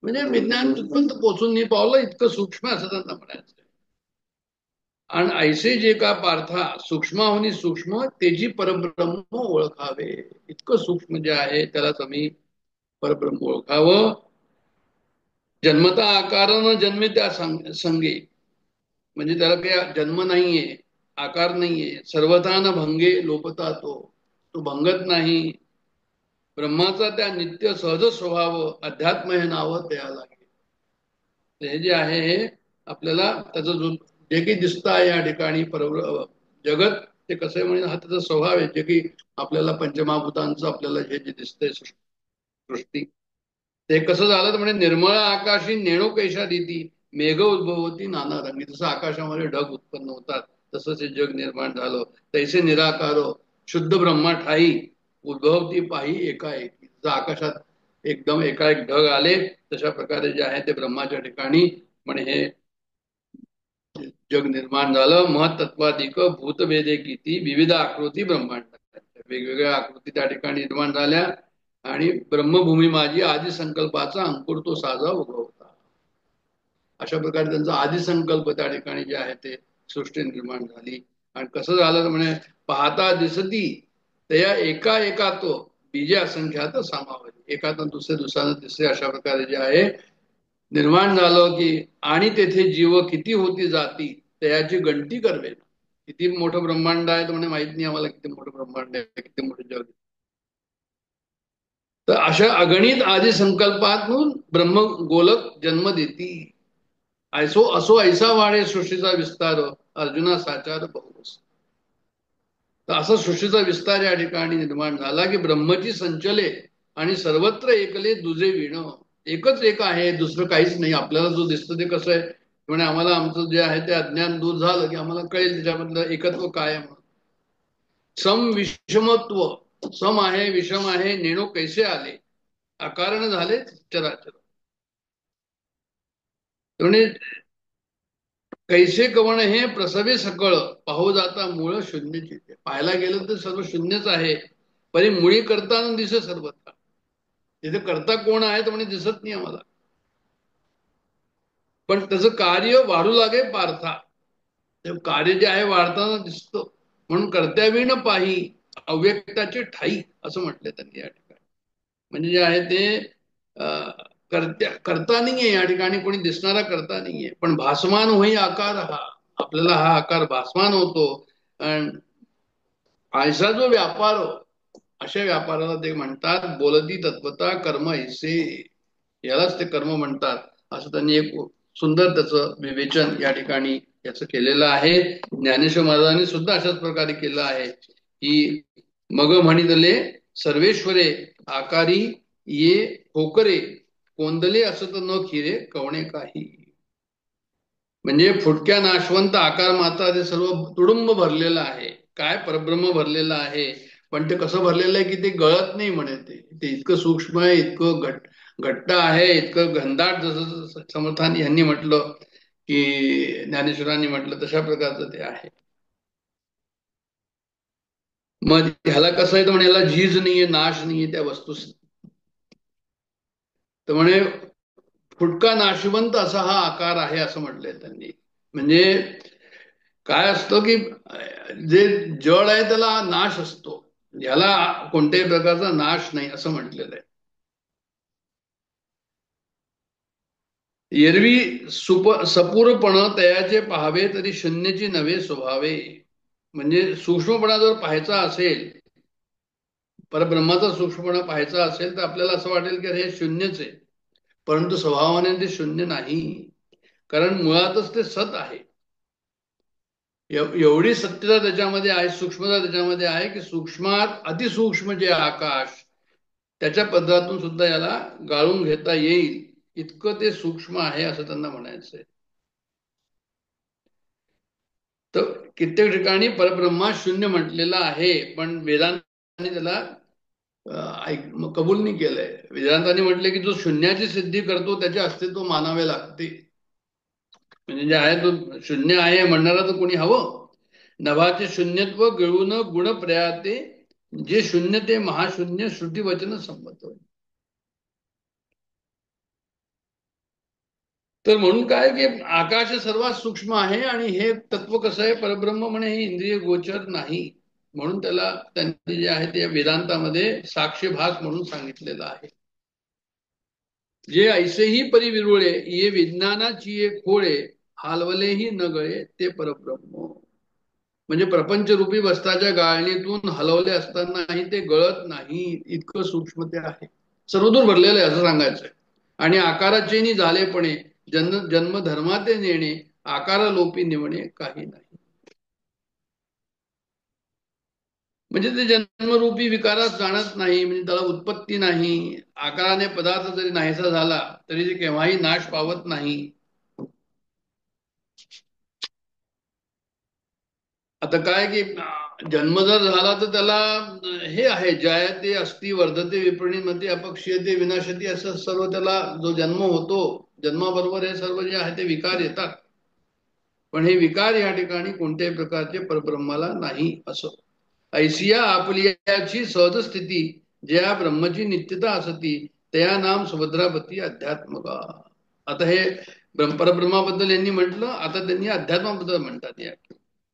Speaker 4: म्हणजे विज्ञान तिथपर्यंत पोहोचून नाही पावलं, इतकं सूक्ष्म असं त्यांना म्हणायचं. आणि ऐसे जे का पार्था सूक्ष्माहुनी सूक्ष्म तेजी परब्रह्म ओळखावे. इतकं सूक्ष्म जे आहे त्यालाच आम्ही परब्रह्म ओळखावं. जन्मता आकारानं जन्मे त्या संगे, म्हणजे त्याला काही जन्म नाहीये, आकार नाहीये. सर्वथा न भंगे लोपता तो भंगत नाही. ब्रह्माचा त्या नित्य सहज स्वभाव अध्यात्म हे नाव द्यायला लागेल. हे जे आहे हे आपल्याला त्याचं जो जे काही दिसतं आहे या ठिकाणी जगत, ते कसं आहे म्हणजे हा त्याचा स्वभाव आहे. जे की आपल्याला पंचमहाभूतांचं आपल्याला हे जे दिसतंय सृष्टी, ते कसं झालं तर म्हणजे निर्मळ आकाशी नेणो कैशा रीती मेघ उद्भवती नाना रंगी. जसं आकाशामध्ये ढग उत्पन्न होतात तसंच हे जग निर्माण झालं. तैसे निराकारो शुद्ध ब्रह्मा ठाई उद्भवती पाही एकाएकी. जसं आकाशात एकदम एकाएक ढग आले तशा प्रकारे जे आहे ते ब्रह्माच्या ठिकाणी म्हणे हे जग निर्माण झालं. महतत्वाधिक भूतभेदे किती विविध आकृती ब्रह्मांड, वेगवेगळ्या आकृती त्या ठिकाणी निर्माण झाल्या. आणि ब्रह्मभूमी माझी आदी संकल्पाचा अंकुर तो साजा उगवता. अशा प्रकारे त्यांचा आदी संकल्प त्या ठिकाणी जे आहे ते सृष्टी निर्माण झाली. आणि कसं झालं तर म्हणे पाहता दिसती त्या एका एका तो बीजे असंख्यात सामावली. एकातून दुसऱ्या तिसरे अशा प्रकारे जे आहे निर्माण झालं की, आणि तेथे जीव किती होती जाती त्याची गणती करवे. किती मोठं ब्रह्मांड आहे तर म्हणे माहित नाही आम्हाला किती मोठं ब्रह्मांड आहे, किती मोठं जग. तर अशा अगणित आदी संकल्पातून ब्रह्म गोलक जन्म देती. ऐसो असो ऐसा वाढे सृष्टीचा विस्तार अर्जुना साचार बहुस. तर असं सृष्टीचा विस्तार या ठिकाणी निर्माण झाला की ब्रह्मची संचले आणि सर्वत्र एकले दुजे विण. एकच एक आहे, दुसरं काहीच नाही. आपल्याला जो दिसतं ते कसं आहे म्हणजे आम्हाला आमचं जे आहे ते अज्ञान दूर झालं की आम्हाला कळेल त्याच्यामधलं एकत्व काय आहे. सम विषमत्व, सम आहे विषम आहे नेणो कैसे आले अकारण झाले चराचर. म्हणजे कैसे कवण हे प्रसवे सकळ पाहू जाता मूळ शून्य चिते. पाहायला गेलं तर सर्व शून्यच आहे, पण मुळी करताना दिसत सर्वत्र. तिथे करता कोण आहे तर म्हणजे दिसत नाही आम्हाला, पण त्याचं कार्य वाढू लागे पार्था. ते कार्य जे आहे वाढताना दिसतं. म्हणून कर्त्याविण पाही अव्यक्ताची ठाई असं म्हटलंय त्यांनी या ठिकाणी. म्हणजे जे आहे ते करता नाहीये या ठिकाणी, कोणी दिसणारा करता नाहीये, पण भासमान होई आकार हा. आपल्याला हा आकार भासमान होतो. ऐसा जो व्यापार, अशा व्यापाराला ते म्हणतात बोलती तत्वता कर्म ऐसे. यालाच ते कर्म म्हणतात. असं त्यांनी एक सुंदर त्याचं विवेचन या ठिकाणी याचं केलेलं आहे. ज्ञानेश्वर महाराजांनी सुद्धा अशाच प्रकारे केलं आहे की मग म्हणितले सर्वेश्वरे आकारी ये ठोकरे कोंदले असत न खिरे कवणे काही. म्हणजे फुटक्या नाशवंत आकार मात्र ते सर्व तुडुंब भरलेलं आहे. काय परब्रह्म भरलेलं आहे, पण ते कसं भरलेलं आहे की ते गळत नाही म्हणे. ते इतकं सूक्ष्म आहे, इतकं घट्ट आहे, इतकं घनदाट. जसं समर्थांनी यांनी म्हटलं की ज्ञानेश्वरांनी म्हटलं तशा प्रकारचं ते आहे. मग ह्याला कसं आहे तर म्हणे ह्याला झीज नाहीये, नाश नाहीये त्या वस्तू. तर म्हणे फुटका नाशवंत असा हा आकार आहे असं म्हटलंय त्यांनी. म्हणजे काय असतं की जे जड आहे त्याला नाश असतो, याला कोणत्याही प्रकारचा नाश नाही असं म्हटलेलं आहे. एरवी सपूरपण तयाचे पाहावे तरी शून्यची नव्हे स्वभावे. म्हणजे सूक्ष्मपणा जर पाहायचा असेल, परब्रह्माचा सूक्ष्मपणा पाहायचा असेल तर आपल्याला असं वाटेल की हे शून्यच आहे, परंतु स्वभावाने ते शून्य नाही. कारण मुळातच ते सत आहे. एवढी सत्यता त्याच्यामध्ये आहे, सूक्ष्मता त्याच्यामध्ये आहे की सूक्ष्मात अतिसूक्ष्म जे आकाश त्याच्या पदरातून सुद्धा याला गाळून घेता येईल इतकं ते सूक्ष्म आहे असं त्यांना म्हणायचंय. तर कित्येक ठिकाणी परब्रह्मा शून्य म्हटलेला आहे, पण वेदांतांनी त्याला कबूल नाही केलंय. वेदांतांनी म्हटले की जो शून्याची सिद्धी करतो त्याचे अस्तित्व मानावे लागते. म्हणजे जे आहे तो शून्य आहे म्हणणारा तर कोणी हवं. नभाचे शून्यत्व गिळून गुण प्रयाते जे शून्य ते महाशून्य श्रुती वचन संमत. तर म्हणून काय की आकाश सर्वात सूक्ष्म आहे आणि हे तत्व कसं आहे, परब्रह्म म्हणे हे इंद्रिय गोचर नाही, म्हणून त्याला त्यांनी जे आहे ते वेदांतामध्ये साक्षीभास म्हणून सांगितलेलं आहे. जे ऐसेही परिविरुळे ये विज्ञानाची ये खोळे, हालवलेही न गळे ते परब्रह्म. म्हणजे प्रपंचरूपी वस्त्राच्या गाळणीतून हलवले असतानाही ते गळत नाही, इतकं सूक्ष्म ते आहे, सर्वदूर भरलेलं आहे असं सांगायचंय. आणि आकाराचे झालेपणे जन्म धर्माते नेणे, आकारालोपी निवणे काही नाही. म्हणजे ते जन्मरूपी विकारास जाणत नाही, म्हणजे त्याला उत्पत्ती नाही. आकाराने पदार्थ जरी नाहीसा झाला तरी ते केव्हाही नाश पावत नाही. आता काय की जन्म जर झाला तर त्याला हे आहे, जयते अस्ति वर्धते विपरिणमते अपक्षीयते विनाशती, असं सर्व त्याला जो जन्म होतो, जन्माबरोबर हे सर्व जे आहे ते विकार येतात. पण हे विकार या ठिकाणी कोणत्याही प्रकारचे परब्रह्माला नाही. असं ऐसिया आपल्याची सहज स्थिती, ज्या ब्रह्मची नित्यता असती, त्या नाम सुभद्रापती अध्यात्मका. आता हे परब्रह्माबद्दल यांनी म्हटलं, आता त्यांनी अध्यात्माबद्दल म्हणतात. या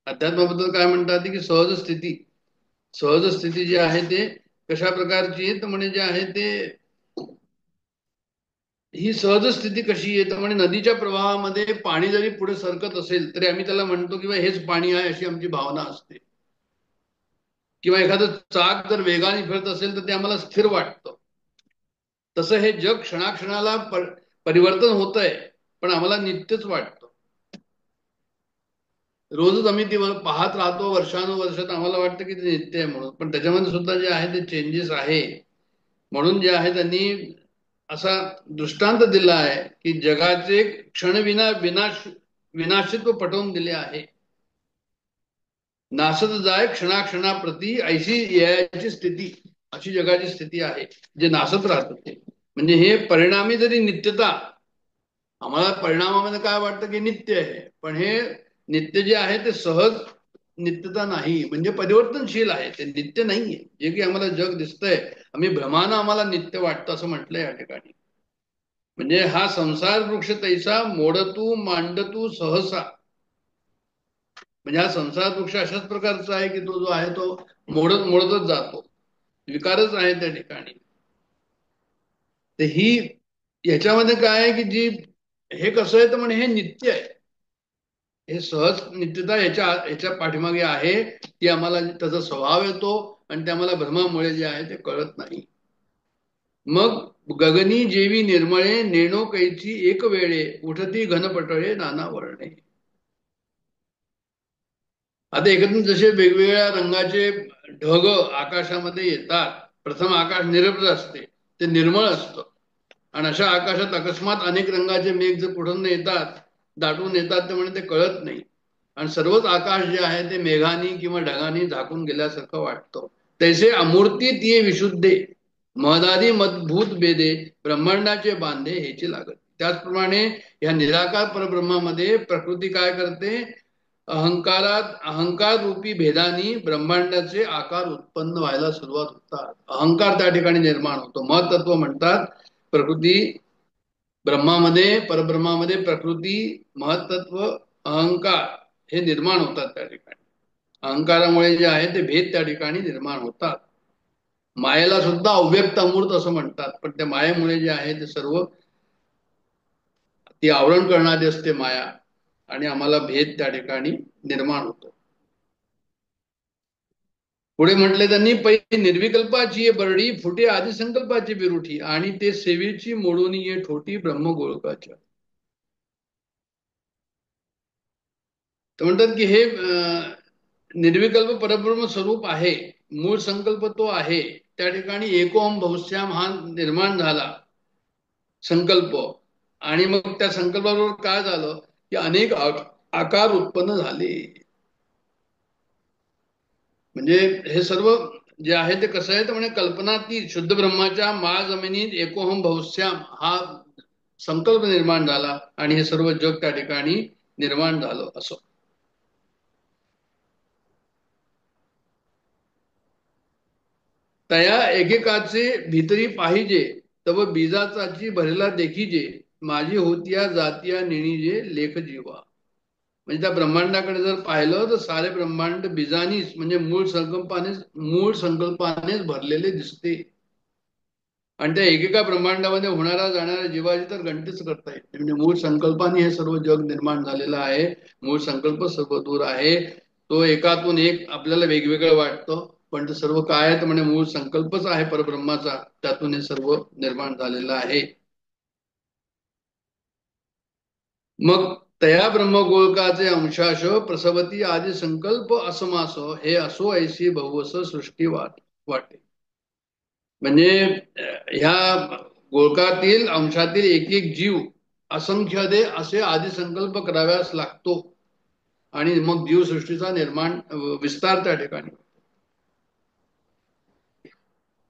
Speaker 4: अध्यात्माबद्दल काय म्हणतात की सहज स्थिती. सहज स्थिती जी आहे ते कशा प्रकारची आहे तर म्हणजे जे आहे ते, ही सहज स्थिती कशी आहे तर म्हणजे नदीच्या प्रवाहामध्ये पाणी जरी पुढे सरकत असेल तरी आम्ही त्याला म्हणतो किंवा हेच पाणी आहे अशी आमची भावना असते. किंवा एखादं चाक जर वेगाने फिरत असेल तर ते आम्हाला स्थिर वाटतं. तसं हे जग क्षणाक्षणाला परिवर्तन होत आहे, पण आम्हाला नित्यच वाटतं. रोजच आम्ही ती पाहत राहतो वर्षानुवर्षात, आम्हाला वाटतं की ते नित्य आहे म्हणून, पण त्याच्यामध्ये सुद्धा जे आहे ते चेंजेस आहे. म्हणून जे आहे त्यांनी असा दृष्टांत दिला आहे की जगाचे क्षणविना विनाशित्व पटवून दिले आहे. नासत जाय क्षणाक्षणाप्रती ऐशी याची स्थिती, अशी जगाची स्थिती आहे जे नासत राहतं ते. म्हणजे हे परिणामी जरी नित्यता, आम्हाला परिणामामध्ये काय वाटतं की नित्य आहे, पण हे नित्य जे आहे ते सहज नित्यता नाही, म्हणजे परिवर्तनशील आहे, ते नित्य नाहीये. जे की आम्हाला जग दिसतंय, आम्ही भ्रमानं आम्हाला नित्य वाटतं असं म्हटलंय या ठिकाणी. म्हणजे हा संसार वृक्ष तैसा मोडतू मांडतू सहसा. म्हणजे हा संसार वृक्ष अशाच प्रकारचा आहे की तो जो आहे तो मोडतच जातो, विकारच आहे त्या ठिकाणी. तर ही याच्यामध्ये काय आहे की जी हे कसं आहे तर म्हणजे हे नित्य आहे, हे सहज नित्यता ह्याच्या पाठीमागे आहे, की आम्हाला त्याचा स्वभाव येतो आणि ते आम्हाला भ्रमामुळे जे आहे ते कळत नाही. मग गगनी जेवी निर्मळे नेणो कैची एक वेळे, उठती घनपटळे नाना वर्णे. आता एकत्र जसे वेगवेगळ्या रंगाचे ढग आकाशामध्ये येतात, प्रथम आकाश निरभ्र असते, ते निर्मळ असतं, आणि अशा आकाशात अकस्मात अनेक रंगाचे मेघ जर पुढून येतात, दाटून येतात, तर म्हणजे ते कळत नाही, आणि सर्वच आकाश जे आहे ते मेघानी किंवा ढगांनी झाकून गेल्यासारखं वाटतं. तैसे अमूर्ती ती विशुद्धे, महदादी मदभूत बेदे, ब्रह्मांडाचे बांधे ह्याची लागत. त्याचप्रमाणे या निराकार परब्रह्मामध्ये प्रकृती काय करते, अहंकार रूपी भेदानी ब्रह्मांडाचे आकार उत्पन्न व्हायला सुरुवात होतात. अहंकार त्या ठिकाणी निर्माण होतो. महत्त्व म्हणतात प्रकृती ब्रह्मामध्ये, परब्रह्मामध्ये प्रकृती, महत्त्व, अहंकार हे निर्माण होतात त्या ठिकाणी. अहंकारामुळे जे आहे ते भेद त्या ठिकाणी निर्माण होतात. मायेला सुद्धा अव्यक्त अमूर्त असं म्हणतात, पण त्या मायेमुळे जे आहे ते सर्व ती आवरण करणारी असते माया, आणि आम्हाला भेद त्या ठिकाणी निर्माण होतो. पुढे म्हटले त्यांनी, पै निर्विकल्पाची बरडी फुटे आधी संकल्पाची बिरुठी, आणि ते सेवेची मोडून ये ठोटी ब्रह्मगोळकाच्या. तर म्हणतात की हे निर्विकल्प परब्रह्म स्वरूप आहे, मूळ संकल्प तो आहे. त्या ठिकाणी एकोम बहुश्याम हा निर्माण झाला संकल्प, आणि मग त्या संकल्पाबरोबर काय झालं की अनेक आकार उत्पन्न झाले. म्हणजे हे सर्व जे आहे ते कसं आहे तर म्हणजे कल्पनातीत शुद्ध ब्रह्माच्या माळ जमिनीत एकोहम बहुश्याम हा संकल्प निर्माण झाला, आणि हे सर्व जग त्या ठिकाणी निर्माण झालं. असं तया एकेकाचे भीतरी पाहिजे, तव बीजाचाची भरला देखीजे, माझी होतिया जातिया निणीजे लेख जीवा. म्हणजे त्या ब्रह्मांडाकडे जर पाहिलं तर सारे ब्रह्मांड बीजानीच म्हणजे मूळ संकल्पानेच भरलेले दिसते. आणि त्या एकेका ब्रह्मांडामध्ये होणारा जाणाऱ्या जीवाची तर गणतीच करता येते. म्हणजे मूळ संकल्पाने हे सर्व जग निर्माण झालेलं आहे. मूळ संकल्प सर्व दूर आहे. तो एकातून एक आपल्याला वेगवेगळं वाटतं, पण ते सर्व काय आहे तर म्हणजे मूळ संकल्पच आहे परब्रह्माचा. त्यातून हे सर्व निर्माण झालेलं आहे. मग तया ब्रह्मगोलकाचे अंशाश प्रसवती आदी संकल्प असमास हे असो ऐशी बहुवस सृष्टी वाटे. म्हणजे ह्या गोलकातील अंशातील एक एक जीव असंख्य दे असे आदी संकल्प कराव्यास लागतो आणि मग जीवसृष्टीचा निर्माण विस्तार त्या ठिकाणी.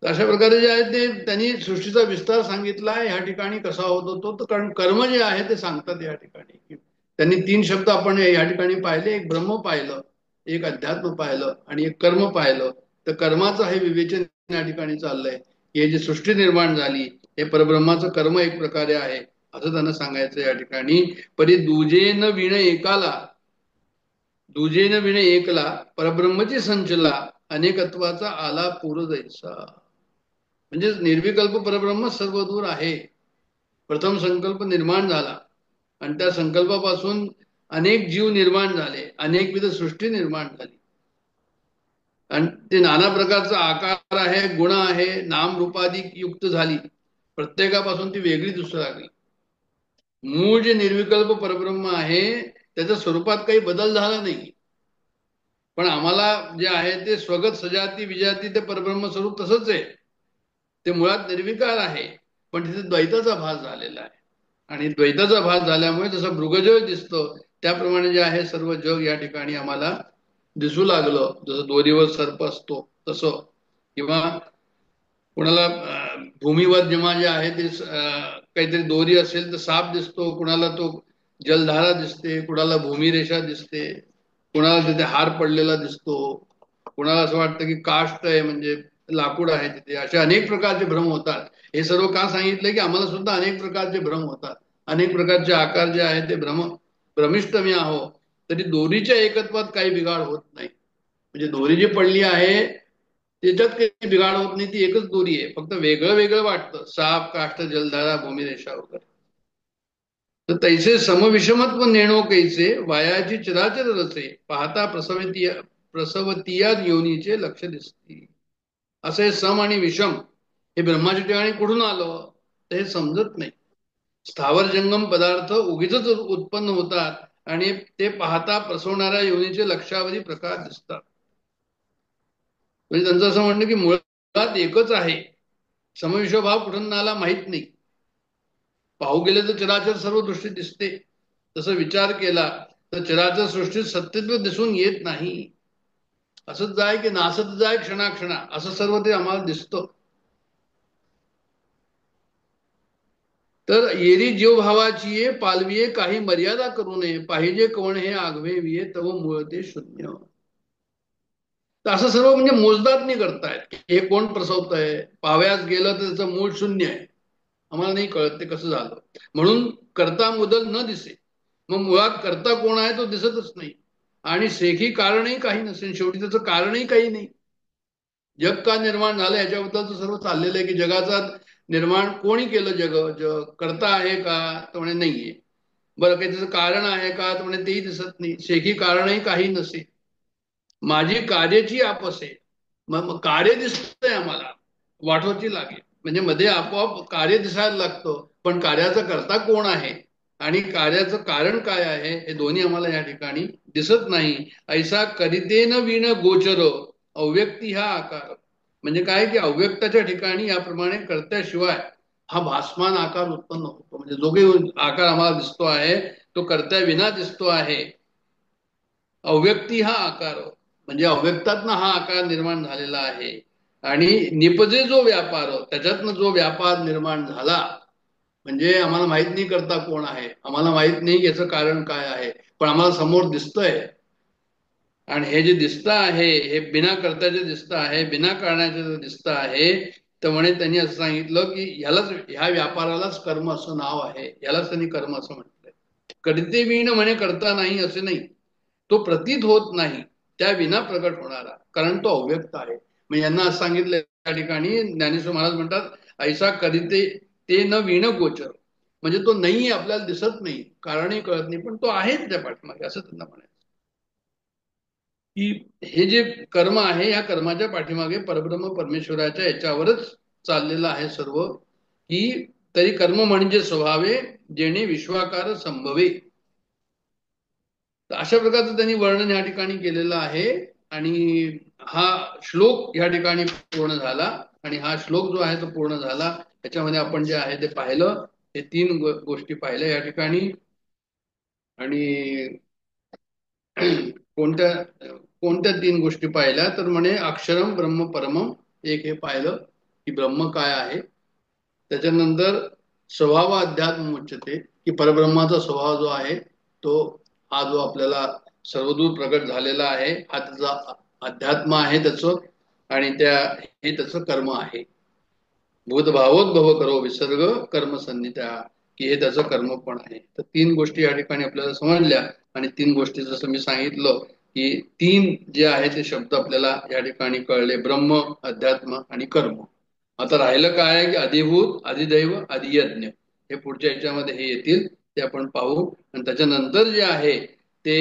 Speaker 4: अशा प्रकारे जे आहे ते त्यांनी सृष्टीचा विस्तार सांगितला आहे. ह्या ठिकाणी कसा होत होतो तर कारण कर्म जे आहे ते सांगतात या ठिकाणी. त्यांनी 3 शब्द आपण या ठिकाणी पाहिले. एक ब्रह्म पाहिलं, एक अध्यात्म पाहिलं आणि एक कर्म पाहिलं. तर कर्माचं हे विवेचन या ठिकाणी चाललंय. हे जे सृष्टी निर्माण झाली हे परब्रह्माचं कर्म एक प्रकारे आहे असं त्यांना सांगायचं या ठिकाणी. परी दुजेन विण एकाला, दुजेन विण एकला परब्रह्मची संचला अनेकत्वाचा आला पूर जैसा. म्हणजे निर्विकल्प परब्रह्म सर्व दूर आहे. प्रथम संकल्प निर्माण झाला आणि त्या संकल्पापासून अनेक जीव निर्माण झाले, अनेकविध सृष्टी निर्माण झाली आणि ते नाना प्रकारचा आकार आहे, गुण आहे, नाम रूपादी युक्त झाली. प्रत्येकापासून ती वेगळी दिसू लागली. मूळ जे निर्विकल्प परब्रह्म आहे त्याच्या स्वरूपात काही बदल झाला नाही, पण आम्हाला जे आहे ते स्वगत सजाती विजाती ते परब्रह्म स्वरूप तसंच आहे. ते मुळात निर्विकार आहे, पण तिथे द्वैताचा भास झालेला आहे. आणि द्वैताचा भास झाल्यामुळे जसं मृगजळ दिसतो त्याप्रमाणे जे आहे सर्व जग या ठिकाणी आम्हाला दिसू लागलं. जसं दोरीवर सर्प असतो तसं, किंवा कुणाला भूमीवर जेव्हा जे आहे ते काहीतरी दोरी असेल तर साप दिसतो, कुणाला तो जलधारा दिसते, कुणाला भूमिरेषा दिसते, कुणाला तिथे हार पडलेला दिसतो, कुणाला असं वाटतं की काष्ट आहे म्हणजे लाकूड आहे तिथे. असे अनेक प्रकारचे भ्रम होतात. हे सर्व का सांगितलं की आम्हाला सुद्धा अनेक प्रकारचे भ्रम होतात, अनेक प्रकारचे आकार जे आहे ते भ्रमिष्ट मी आहो. तरी दोरीच्या एकत्वात काही बिघाड होत नाही. म्हणजे दोरी जी पडली आहे त्याच्यात काही बिघाड होत नाही, ती एकच दोरी आहे. फक्त वेगळं वेगळं वाटतं, साप काष्ट जलधारा भूमिरेषा वगैरे. तर तैसे समविषमत्व नेणो कैसे वायाची चिराचर रचे पाहता प्रसवतीया योनीचे लक्ष दिसते. असे सम आणि विषम हे ब्रह्माच्या ठिकाणी कुठून आलं तर हे समजत नाही. स्थावर जंगम पदार्थ उगीच उत्पन्न होतात आणि ते पाहता प्रसवणाऱ्या योनीचे लक्षावधी प्रकार दिसतात. म्हणजे त्यांचं असं म्हणणं की मुळात एकच आहे, समविषभाव कुठून आला माहित नाही. पाहू गेले तर चराचर सर्व दृष्टी दिसते, तसं विचार केला तर चराचर सृष्टीत सत्यत्व दिसून येत नाही. असंच जाय की नासत जाय क्षणाक्षणा असं सर्व ते आम्हाला दिसतं. तर येरी जीवभावाची ये पालविये काही मर्यादा करू नये पाहिजे कोण हे आगवे विये तव मूळ ते शून्य. तर असं सर्व म्हणजे मोजदात नाही करतायत. हे कोण प्रसवत आहे, पाव्यास गेलं तर त्याचं मूळ शून्य आहे, आम्हाला नाही कळत ते कसं झालं. म्हणून करता मुदल न दिसे. मग मुळात करता कोण आहे तो दिसतच नाही आणि सेखी कारणही काही नसेल. शेवटी त्याचं कारणही काही नाही. जग का निर्माण झालं याच्याबद्दलच सर्व चाललेलं आहे की जगाचा निर्माण कोणी केलं, जग करता आहे का तर म्हणे नाहीये. बरं काही त्याचं कारण आहे का तर म्हणे तेही दिसत नाही. शेखी कारणही काही नसे. माझी कार्याची आपस आहे. मग कार्य दिसतंय आम्हाला, वाटवाची लागेल म्हणजे मध्ये आपोआप कार्य दिसायला लागतं, पण कार्याचा करता कोण आहे आणि कार्याचं कारण काय आहे हे दोन्ही आम्हाला या ठिकाणी दिसत नाही. ऐसा करितेन विण गोचर अव्यक्ती हा आकार. म्हणजे काय की अव्यक्ताच्या ठिकाणी याप्रमाणे करत्याशिवाय हा भासमान आकार उत्पन्न होतो. म्हणजे जो काही आकार आम्हाला दिसतो आहे तो करत्या विना दिसतो आहे. अव्यक्ती हा आकार म्हणजे अव्यक्तातनं हा आकार निर्माण झालेला आहे. आणि निपजे जो व्यापार त्याच्यातनं जो व्यापार निर्माण झाला म्हणजे आम्हाला माहित नाही करता कोण आहे, आम्हाला माहित नाही याचं कारण काय आहे, पण आम्हाला समोर दिसतंय. आणि हे जे दिसतं आहे हे बिना कर्त्याचे दिसतं आहे, बिना कारणाचे दिसतं आहे. तर म्हणे त्यांनी असं सांगितलं की ह्या व्यापारालाच कर्म असं नाव आहे, यालाच त्यांनी कर्म असं म्हटलंय. करते विण म्हणे करता नाही असे नाही, तो प्रतीत होत नाही त्या विना प्रकट होणारा, कारण तो अव्यक्त आहे. मग यांना असं सांगितलं त्या ठिकाणी ज्ञानेश्वर महाराज म्हणतात, ऐसा करीते ते न विण गोचर, म्हणजे तो नाही आपल्याला दिसत नाही, कारणही कळत नाही, पण तो आहेच त्या पाठीमागे, असं त्यांना म्हणायचं की हे जे कर्म आहे या कर्माच्या पाठीमागे परब्रह्म परमेश्वराच्या याच्यावरच चाललेलं आहे सर्व. की तरी कर्म म्हणजे स्वभावे जेणे विश्वाकार संभवे. तर अशा प्रकारचं त्यांनी वर्णन या ठिकाणी केलेलं आहे. आणि हा श्लोक या ठिकाणी पूर्ण झाला. आणि हा श्लोक जो आहे तो पूर्ण झाला, त्याच्यामध्ये आपण जे आहे ते पाहिलं, हे तीन गोष्टी पाहिल्या या ठिकाणी. आणि कोणत्या कोणत्या तीन गोष्टी पाहिल्या, तर म्हणे अक्षरम ब्रह्म परमम, एक हे पाहिलं की ब्रह्म काय आहे. त्याच्यानंतर स्वभाव अध्यात्म उच्चते, की परब्रह्माचा स्वभाव जो आहे तो हा जो आपल्याला सर्वदूर प्रकट झालेला आहे, हा त्याचा अध्यात्म आहे त्याचं. आणि हे त्याचं कर्म आहे. भूतभावोद्भव करो विसर्ग कर्म संनित्या, की हे त्याचं कर्म पण आहे. तर तीन गोष्टी या ठिकाणी आपल्याला समजल्या. आणि तीन गोष्टी जसं मी सांगितलं की तीन जे आहे ते शब्द आपल्याला या ठिकाणी कळले, ब्रह्म, अध्यात्म आणि कर्म. आता राहिलं काय आहे की अधिभूत, अधिदैव, अधियज्ञ, हे पुढच्या याच्यामध्ये हे येतील, ते आपण पाहू. आणि त्याच्यानंतर जे आहे ते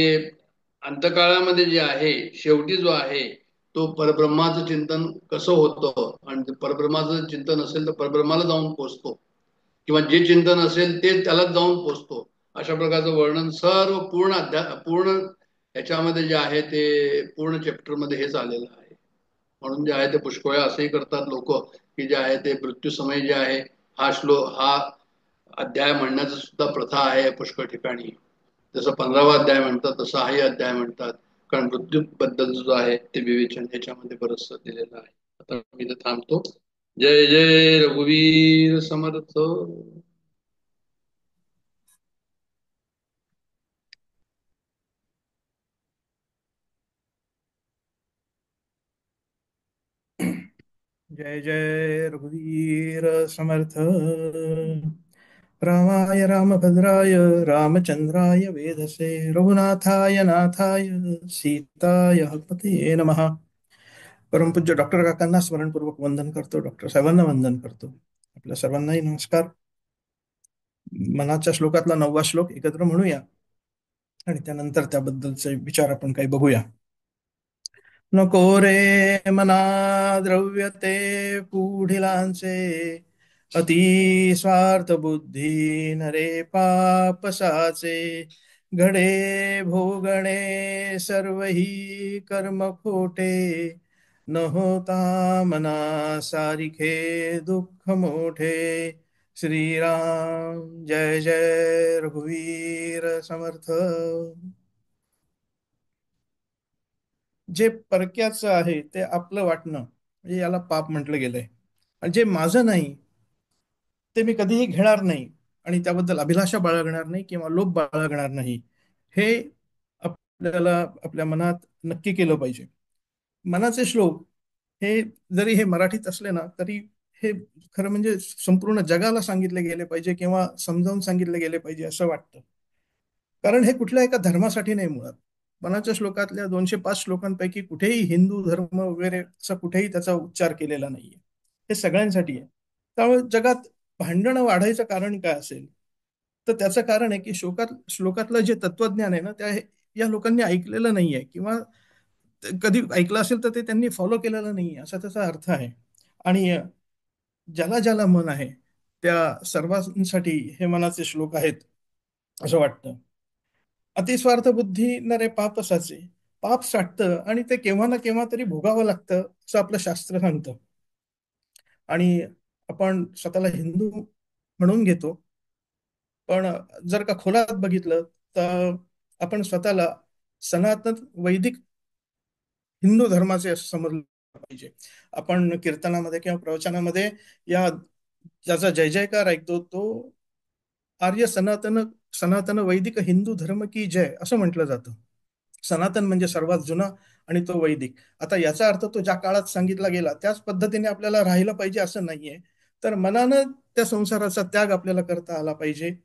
Speaker 4: अंतकाळामध्ये जे आहे, शेवटी जो आहे तो परब्रह्माचं चिंतन कसं होतं. आणि परब्रह्माचं चिंतन असेल तर परब्रह्माला जाऊन पोचतो, किंवा जे चिंतन असेल ते त्यालाच जाऊन पोचतो. अशा प्रकारचं वर्णन सर्व पूर्ण याच्यामध्ये जे आहे ते पूर्ण चॅप्टर मध्ये हेच आलेलं आहे. म्हणून जे आहे ते पुष्कळ्या असंही करतात लोक, की जे आहे ते मृत्यू समय जे आहे हा अध्याय म्हणण्याचं सुद्धा प्रथा आहे पुष्कळ ठिकाणी. जसं 15वा अध्याय म्हणतात तसं हाही अध्याय म्हणतात, कारण मृत्यू बद्दल जो आहे ते विवेचन ह्याच्यामध्ये बरंच दिलेलं आहे. आता मी इथे थांबतो. जय जय रघुवीर समर्थ.
Speaker 5: जय जय रघुवीर समर्थ. रामाय रामभद्राय रामचंद्राय वेधसे रघुनाथाय नाथाय सीताय पते नमः. परमपूज्य डॉक्टर काकांना स्मरणपूर्वक वंदन करतो, डॉक्टर साहेबांना वंदन करतो. आपल्या सर्वांनाही नमस्कार. मनाच्या श्लोकातला 9वा श्लोक एकत्र म्हणूया आणि त्यानंतर त्याबद्दलचे विचार आपण काही बघूया. नको रे मना द्रव्य ते पुढिलांचे, अति स्वार्थ बुद्धी नरे पापसाचे. घडे भोगणे सर्व ही कर्म खोटे, न होता मना सारिखे दुःख मोठे. श्रीराम जय जय रघुवीर समर्थ. जे परक्याचं आहे ते आपलं वाटणं म्हणजे याला पाप म्हटलं गेलंय. आणि जे माझं नाही ते मी कधीही घेणार नाही आणि त्याबद्दल अभिलाषा बाळगणार नाही किंवा लोभ बाळगणार नाही, हे आपल्याला आपल्या मनात नक्की केलं पाहिजे. मनाचे श्लोक हे जरी हे मराठीत असले ना तरी हे खरं म्हणजे संपूर्ण जगाला सांगितले गेले पाहिजे किंवा समजावून सांगितले गेले पाहिजे असं वाटतं. कारण हे कुठल्या एका धर्मासाठी नाही. मुळात मनाच्या श्लोकातल्या 205 श्लोकांपैकी कुठेही हिंदू धर्म वगैरे असा कुठेही त्याचा उच्चार केलेला नाहीये. हे सगळ्यांसाठी आहे. त्यामुळे जगात भांडणं वाढायचं कारण काय असेल, तर त्याचं कारण आहे की श्लोकातलं जे तत्वज्ञान आहे ना, या लोकांनी ऐकलेलं नाहीये किंवा कधी ऐकलं असेल तर ते त्यांनी फॉलो केलेलं नाहीये असा त्याचा अर्थ आहे. आणि ज्याला ज्याला मन आहे त्या सर्वांसाठी हे मनाचे श्लोक आहेत असं वाटतं. अतिस्वार्थ बुद्धी नरे पाप साचे. पाप साठतं आणि ते केव्हा ना केव्हा तरी भोगावं लागतं असं आपलं शास्त्र सांगतं. आणि आपण स्वतःला हिंदू म्हणून घेतो, पण जर का खोलात बघितलं तर आपण स्वतःला सनातन वैदिक हिंदू धर्माचे असं समजलं पाहिजे. आपण कीर्तनामध्ये किंवा प्रवचनामध्ये या ज्याचा जय जयकार ऐकतो तो आर्य सनातन सनातन वैदिक हिंदू धर्म की जय असं म्हटलं जातं. सनातन म्हणजे सर्वात जुना आणि तो वैदिक. आता याचा अर्थ तो ज्या काळात सांगितला गेला त्याच पद्धतीने आपल्याला राहिलं पाहिजे असं नाहीये. तर मनानं त्या संसाराचा त्याग आपल्याला करता आला पाहिजे.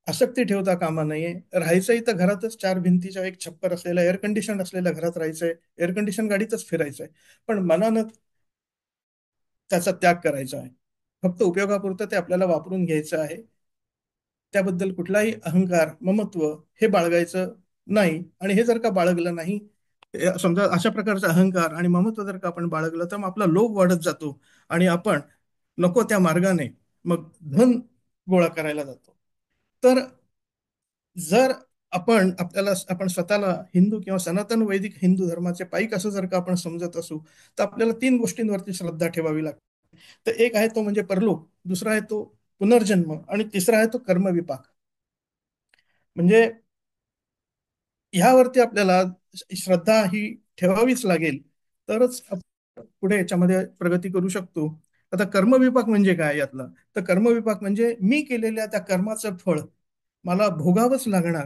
Speaker 5: आसक्ती ठेवता कामा नये. राहायचंही तर घरातच, चार भिंतीच्या एक छप्पर असलेल्या एअर कंडिशन असलेल्या घरात राहायचंय, एअर कंडिशन गाडीतच फिरायचंय, पण मनानं त्याचा त्याग करायचा आहे. फक्त उपयोगापुरतं ते आपल्याला वापरून घ्यायचं आहे. त्याबद्दल कुठलाही अहंकार, ममत्व हे बाळगायचं नाही. आणि हे जर का बाळगलं नाही, समजा अशा प्रकारचा अहंकार आणि ममत्व जर का आपण बाळगलं, तर मग आपला लोभ वाढत जातो आणि आपण नको त्या मार्गाने मग धन गोळा करायला जातो. तर जर आपण स्वतःला हिंदू किंवा सनातन वैदिक हिंदू धर्माचे पाईक असं जर का आपण समजत असू, तर आपल्याला 3 गोष्टींवरती श्रद्धा ठेवावी लागते. तर एक आहे तो म्हणजे परलोक, दुसरा आहे तो पुनर्जन्म, आणि तिसरा आहे तो कर्मविपाक. म्हणजे ह्यावरती आपल्याला श्रद्धा ही ठेवावीच लागेल, तरच आपण पुढे याच्यामध्ये प्रगती करू शकतो. आता कर्मविपाक म्हणजे काय यातलं? तर कर्मविपाक म्हणजे मी केलेल्या त्या कर्माचं फळ मला भोगावंच लागणार,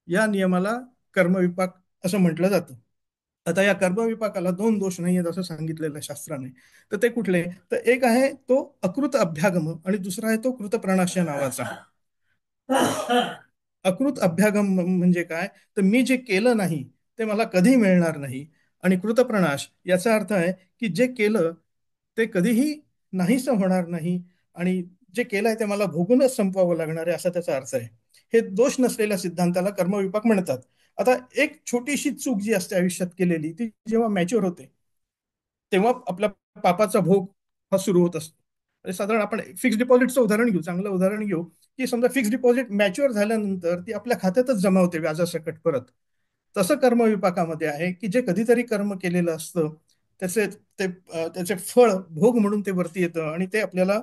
Speaker 5: या नियमाला कर्मविपाक असं म्हटलं जातं. आता या कर्मविपाकाला 2 दोष नाही आहेत असं सांगितलेलं आहे शास्त्राने. तर ते कुठले? तर एक आहे तो अकृत अभ्यागम आणि दुसरा आहे तो कृतप्रणाश या नावाचा. अकृत अभ्यागम म्हणजे काय? तर मी जे केलं नाही ते मला कधी मिळणार नाही. आणि कृतप्रणाश याचा अर्थ आहे की जे केलं ते कधीही नाहीसं होणार नाही, आणि जे केलंय ते मला भोगूनच संपवावं लागणार आहे, असा त्याचा अर्थ आहे. हे दोष नसलेल्या सिद्धांताला कर्मविपाक म्हणतात. आता एक छोटीशी चूक जी असते आयुष्यात केलेली, ती जेव्हा मॅच्युअर होते तेव्हा आपल्या पापाचा भोग हा सुरू होत असतो. म्हणजे साधारण आपण फिक्स डिपॉझिटचं उदाहरण घेऊ, चांगलं उदाहरण घेऊ, की समजा फिक्स डिपॉझिट मॅच्युअर झाल्यानंतर ती आपल्या खात्यातच जमा होते व्याजासकट परत. तसं कर्मविपाकामध्ये आहे की जे कधीतरी कर्म केलेलं असतं त्याचे त्याचे फळ भोग म्हणून ते वरती येतं आणि ते आपल्याला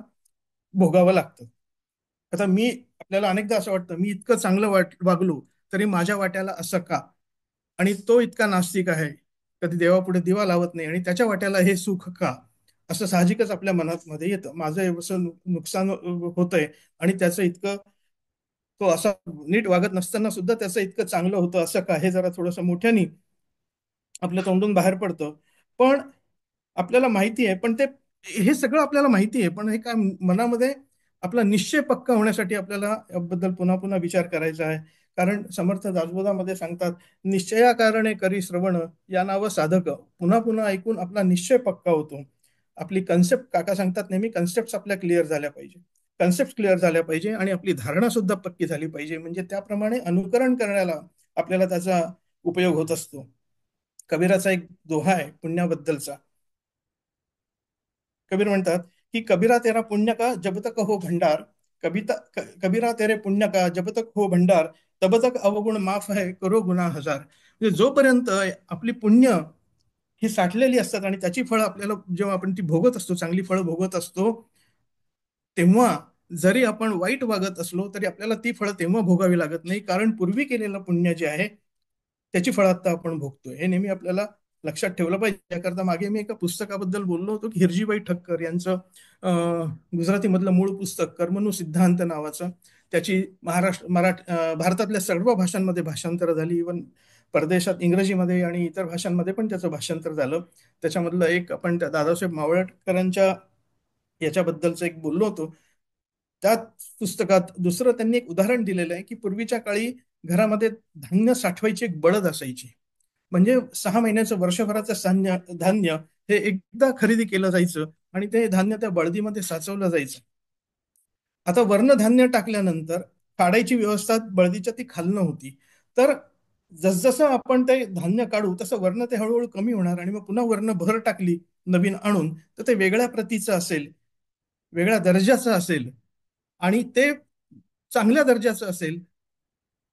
Speaker 5: भोगावं लागतं. आता आपल्याला अनेकदा असं वाटतं मी इतकं चांगलं वागलो तरी माझ्या वाट्याला असं का, आणि तो इतका नास्तिक आहे, कधी देवापुढे दिवा लावत नाही आणि त्याच्या वाट्याला हे सुख का, असं साहजिकच आपल्या मनात मध्ये येतं. माझं एवढं नुकसान होतंय आणि त्याचं इतकं, तो असा नीट वागत नसताना सुद्धा त्याचं इतकं चांगलं होतं असं का, हे जरा थोडंसं मोठ्यानी आपल्या तोंडून बाहेर पडतं. पण आपल्याला माहिती आहे, पण हे सगळं आपल्याला माहिती आहे, पण हे काय मनामध्ये आपला निश्चय पक्का होण्यासाठी आपल्याला याबद्दल पुन्हा पुन्हा विचार करायचा आहे. कारण समर्थ दासबोधामध्ये सांगतात, निश्चया कारणे करी श्रवण, या नावं साधक. पुन्हा पुन्हा ऐकून आपला निश्चय पक्का होतो. आपली कन्सेप्ट, काका सांगतात नेहमी, कन्सेप्ट आपल्या क्लिअर झाल्या पाहिजे, कन्सेप्ट क्लिअर झाल्या पाहिजे आणि आपली धारणा सुद्धा पक्की झाली पाहिजे. म्हणजे त्याप्रमाणे अनुकरण करण्याला आपल्याला त्याचा उपयोग होत असतो. कबीराचा एक दोहा आहे पुण्याबद्दलचा. कबीर म्हणतात की कबीरा तेरा पुण्य का जब तक हो भंडार, कबीरा तेरे पुण्य का जब तक हो भंडार, तब तक अवगुण माफ है करो गुना हजार. म्हणजे जोपर्यंत आपली पुण्य ही साठलेली असतात आणि त्याची फळं आपल्याला जेव्हा आपण ती भोगत असतो, चांगली फळं भोगत असतो, तेव्हा जरी आपण वाईट वागत असलो तरी आपल्याला ती फळं तेव्हा भोगावी लागत नाही, कारण पूर्वी केलेलं पुण्य जे आहे त्याची फळं आता आपण भोगतोय. हे नेहमी आपल्याला लक्षात ठेवलं पाहिजे. त्याकरता मागे मी एका पुस्तकाबद्दल बोललो होतो की हिरजीबाई ठक्कर यांचं गुजरातीमधलं मूळ पुस्तक कर्मणू सिद्धांत नावाचं, त्याची भारतातल्या सर्व भाषांमध्ये भाषांतर झाली. इव्हन परदेशात इंग्रजीमध्ये आणि इतर भाषांमध्ये पण त्याचं भाषांतर झालं. त्याच्यामधलं एक आपण त्या दादासाहेब मावळकरांच्या याच्याबद्दलचं एक बोललो होतो. त्या पुस्तकात दुसरं त्यांनी एक उदाहरण दिलेलं आहे की पूर्वीच्या काळी घरामध्ये धान्य साठवायची एक बळद असायची. म्हणजे 6 महिन्याचं, वर्षभराचं धान्य हे एकदा खरेदी केलं जायचं आणि ते धान्य त्या बळदीमध्ये साचवलं जायचं. आता वर्ण धान्य टाकल्यानंतर काढायची व्यवस्था बळदीच्या ती खालनं होती. तर जसजसं आपण ते धान्य काढू तसं वर्ण ते हळूहळू कमी होणार आणि मग पुन्हा वर्ण भर टाकली नवीन आणून तर ते वेगळ्या प्रतीचं असेल, वेगळ्या दर्जाचं असेल, आणि ते चांगल्या दर्जाचं असेल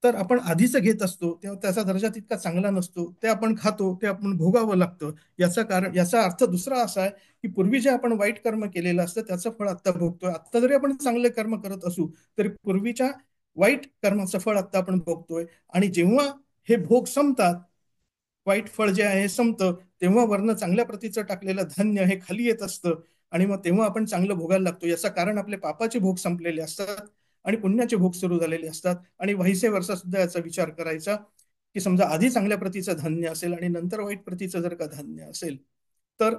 Speaker 5: तर आपण आधीच घेत असतो तेव्हा त्याचा दर्जा तितका चांगला नसतो, ते आपण खातो, ते आपण भोगावं लागतं. याचा अर्थ दुसरा असा आहे की पूर्वी जे आपण वाईट कर्म केलेलं असतं त्याचं फळ आता भोगतोय. आता जरी आपण चांगले कर्म करत असू तरी पूर्वीच्या वाईट कर्माचं फळ आता आपण भोगतोय. आणि जेव्हा हे भोग संपतात, वाईट फळ जे आहे हे संपतं, तेव्हा वरनं चांगल्या प्रतीचं टाकलेलं धान्य हे खाली येत असतं आणि मग तेव्हा आपण चांगलं भोगायला लागतो. याचं कारण आपले पापाचे भोग संपलेले असतात आणि पुण्याचे भोग सुरू झालेले असतात. आणि वैसे वर्षा सुद्धा याचा विचार करायचा की समजा आधी चांगल्या प्रतीचं धान्य असेल आणि नंतर वाईट प्रतीचं जर का धान्य असेल तर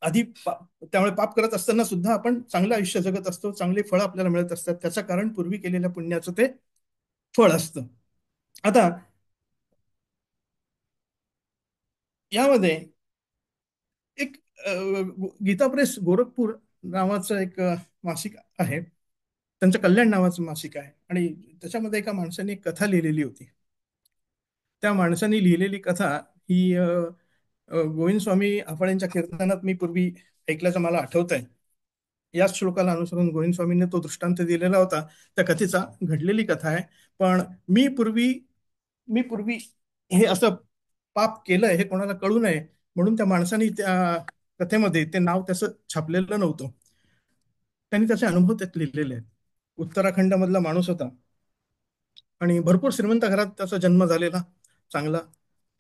Speaker 5: आधी त्यामुळे पाप करत असताना सुद्धा आपण चांगलं आयुष्य जगत असतो, चांगली फळं आपल्याला मिळत असतात. त्याचं कारण पूर्वी केलेल्या पुण्याचं ते फळ असतं. आता यामध्ये एक गीता प्रेस गोरखपूर नावाचं एक मासिक आहे, त्यांचं कल्याण नावाचं मासिक आहे, आणि त्याच्यामध्ये एका माणसाने एक कथा लिहिलेली होती. त्या माणसाने लिहिलेली कथा ही गोविंद स्वामी आफळेंच्या कीर्तनात मी पूर्वी ऐकल्याचं मला आठवत आहे. याच श्लोकाला अनुसरून गोविंद स्वामींनी तो दृष्टांत दिलेला होता. त्या कथेचा घडलेली कथा आहे. पण मी पूर्वी मी पूर्वी हे असं पाप केलंय हे कोणाला कळू नये म्हणून त्या माणसाने त्या कथेमध्ये ते नाव त्याचं छापलेलं नव्हतं. त्यांनी त्याचे अनुभव त्यात लिहिलेले आहेत. उत्तराखंड मधला माणूस होता आणि भरपूर श्रीमंत घरात त्याचा जन्म झालेला चांगला.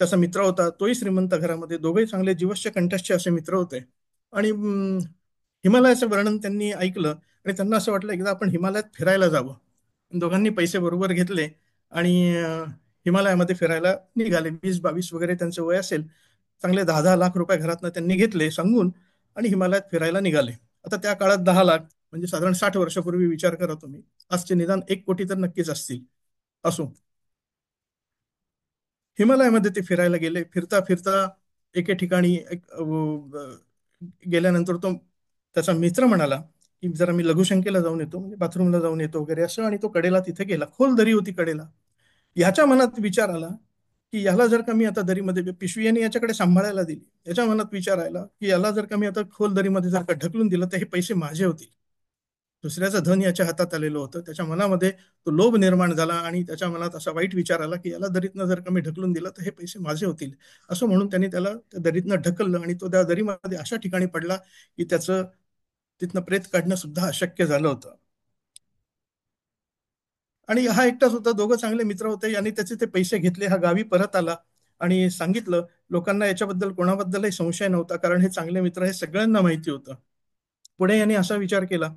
Speaker 5: त्याचा मित्र होता, तोही श्रीमंत घरामध्ये. दोघेही चांगले जीवस्य कंठस्थ असे मित्र होते. आणि हिमालयाचं वर्णन त्यांनी ऐकलं आणि त्यांना असं वाटलं एकदा आपण हिमालयात फिरायला जावं. दोघांनी पैसे बरोबर घेतले आणि हिमालयामध्ये फिरायला निघाले. 20-22 वगैरे त्यांचं वय असेल. चांगले 10-10 लाख रुपये घरातनं त्यांनी घेतले सांगून आणि हिमालयात फिरायला निघाले. आता त्या काळात 10 लाख म्हणजे साधारण 60 वर्षापूर्वी विचार करा तुम्ही. आजचे निदान 1 कोटी तर नक्कीच असतील. असो, हिमालयामध्ये ते फिरायला गेले. फिरता फिरता एके ठिकाणी गेल्यानंतर तो त्याचा मित्र म्हणाला की जरा मी लघुशंकेला जाऊन येतो, म्हणजे बाथरूमला जाऊन येतो वगैरे असं. आणि तो कडेला तिथे गेला. खोल दरी होती कडेला. याच्या मनात विचार आला की याला जर का मी आता दरीमध्ये, पिशवी यांनी याच्याकडे सांभाळायला दिली, याच्या मनात विचार आला की याला जर का मी आता खोल दरीमध्ये जर का ढकलून दिलं तर हे पैसे माझे होतील. दुसऱ्याचं धन याच्या हातात आलेलं होतं. त्याच्या मनामध्ये तो लोभ निर्माण झाला आणि त्याच्या मनात असा वाईट विचार आला की याला दरीतनं जर का मी ढकलून दिलं तर हे पैसे माझे होतील. असं म्हणून त्यांनी त्याला त्या दरीतनं ढकललं आणि तो त्या दरीमध्ये अशा ठिकाणी पडला की त्याचं तिथनं प्रेत काढणं सुद्धा अशक्य झालं होतं. आणि हा एकटाच होता. दोघं चांगले मित्र होते. यांनी त्याचे ते पैसे घेतले. हा गावी परत आला आणि सांगितलं. लोकांना याच्याबद्दल कोणाबद्दलही संशय नव्हता, कारण हे चांगले मित्र हे सगळ्यांना माहिती होतं. पुढे यांनी असा विचार केला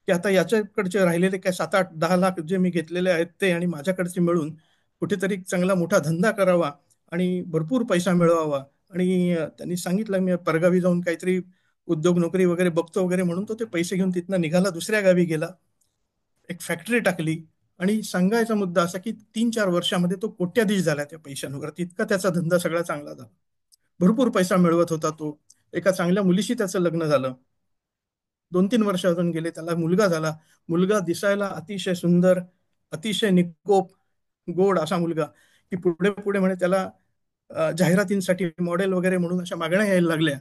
Speaker 5: की आता याच्याकडचे राहिलेले काय 7-8-10 लाख जे मी घेतलेले आहेत ते आणि माझ्याकडचे मिळून कुठेतरी चांगला मोठा धंदा करावा आणि भरपूर पैसा मिळवावा. आणि त्यांनी सांगितलं मी परगावी जाऊन काहीतरी उद्योग नोकरी वगैरे बघतो वगैरे म्हणून तो ते पैसे घेऊन तिथनं निघाला. दुसऱ्या गावी गेला, एक फॅक्टरी टाकली. आणि सांगायचा मुद्दा असा की 3-4 वर्षामध्ये तो कोट्याधीश झाला त्या पैशांवर. इतका त्याचा धंदा सगळा चांगला झाला. भरपूर पैसा मिळवत होता तो. एका चांगल्या मुलीशी त्याचं लग्न झालं. 2-3 वर्ष अजून गेले, त्याला मुलगा झाला. मुलगा दिसायला अतिशय सुंदर, अतिशय निकोप, गोड असा मुलगा की पुढे पुढे म्हणे त्याला जाहिरातींसाठी मॉडेल वगैरे म्हणून अशा मागण्या यायला लागल्या.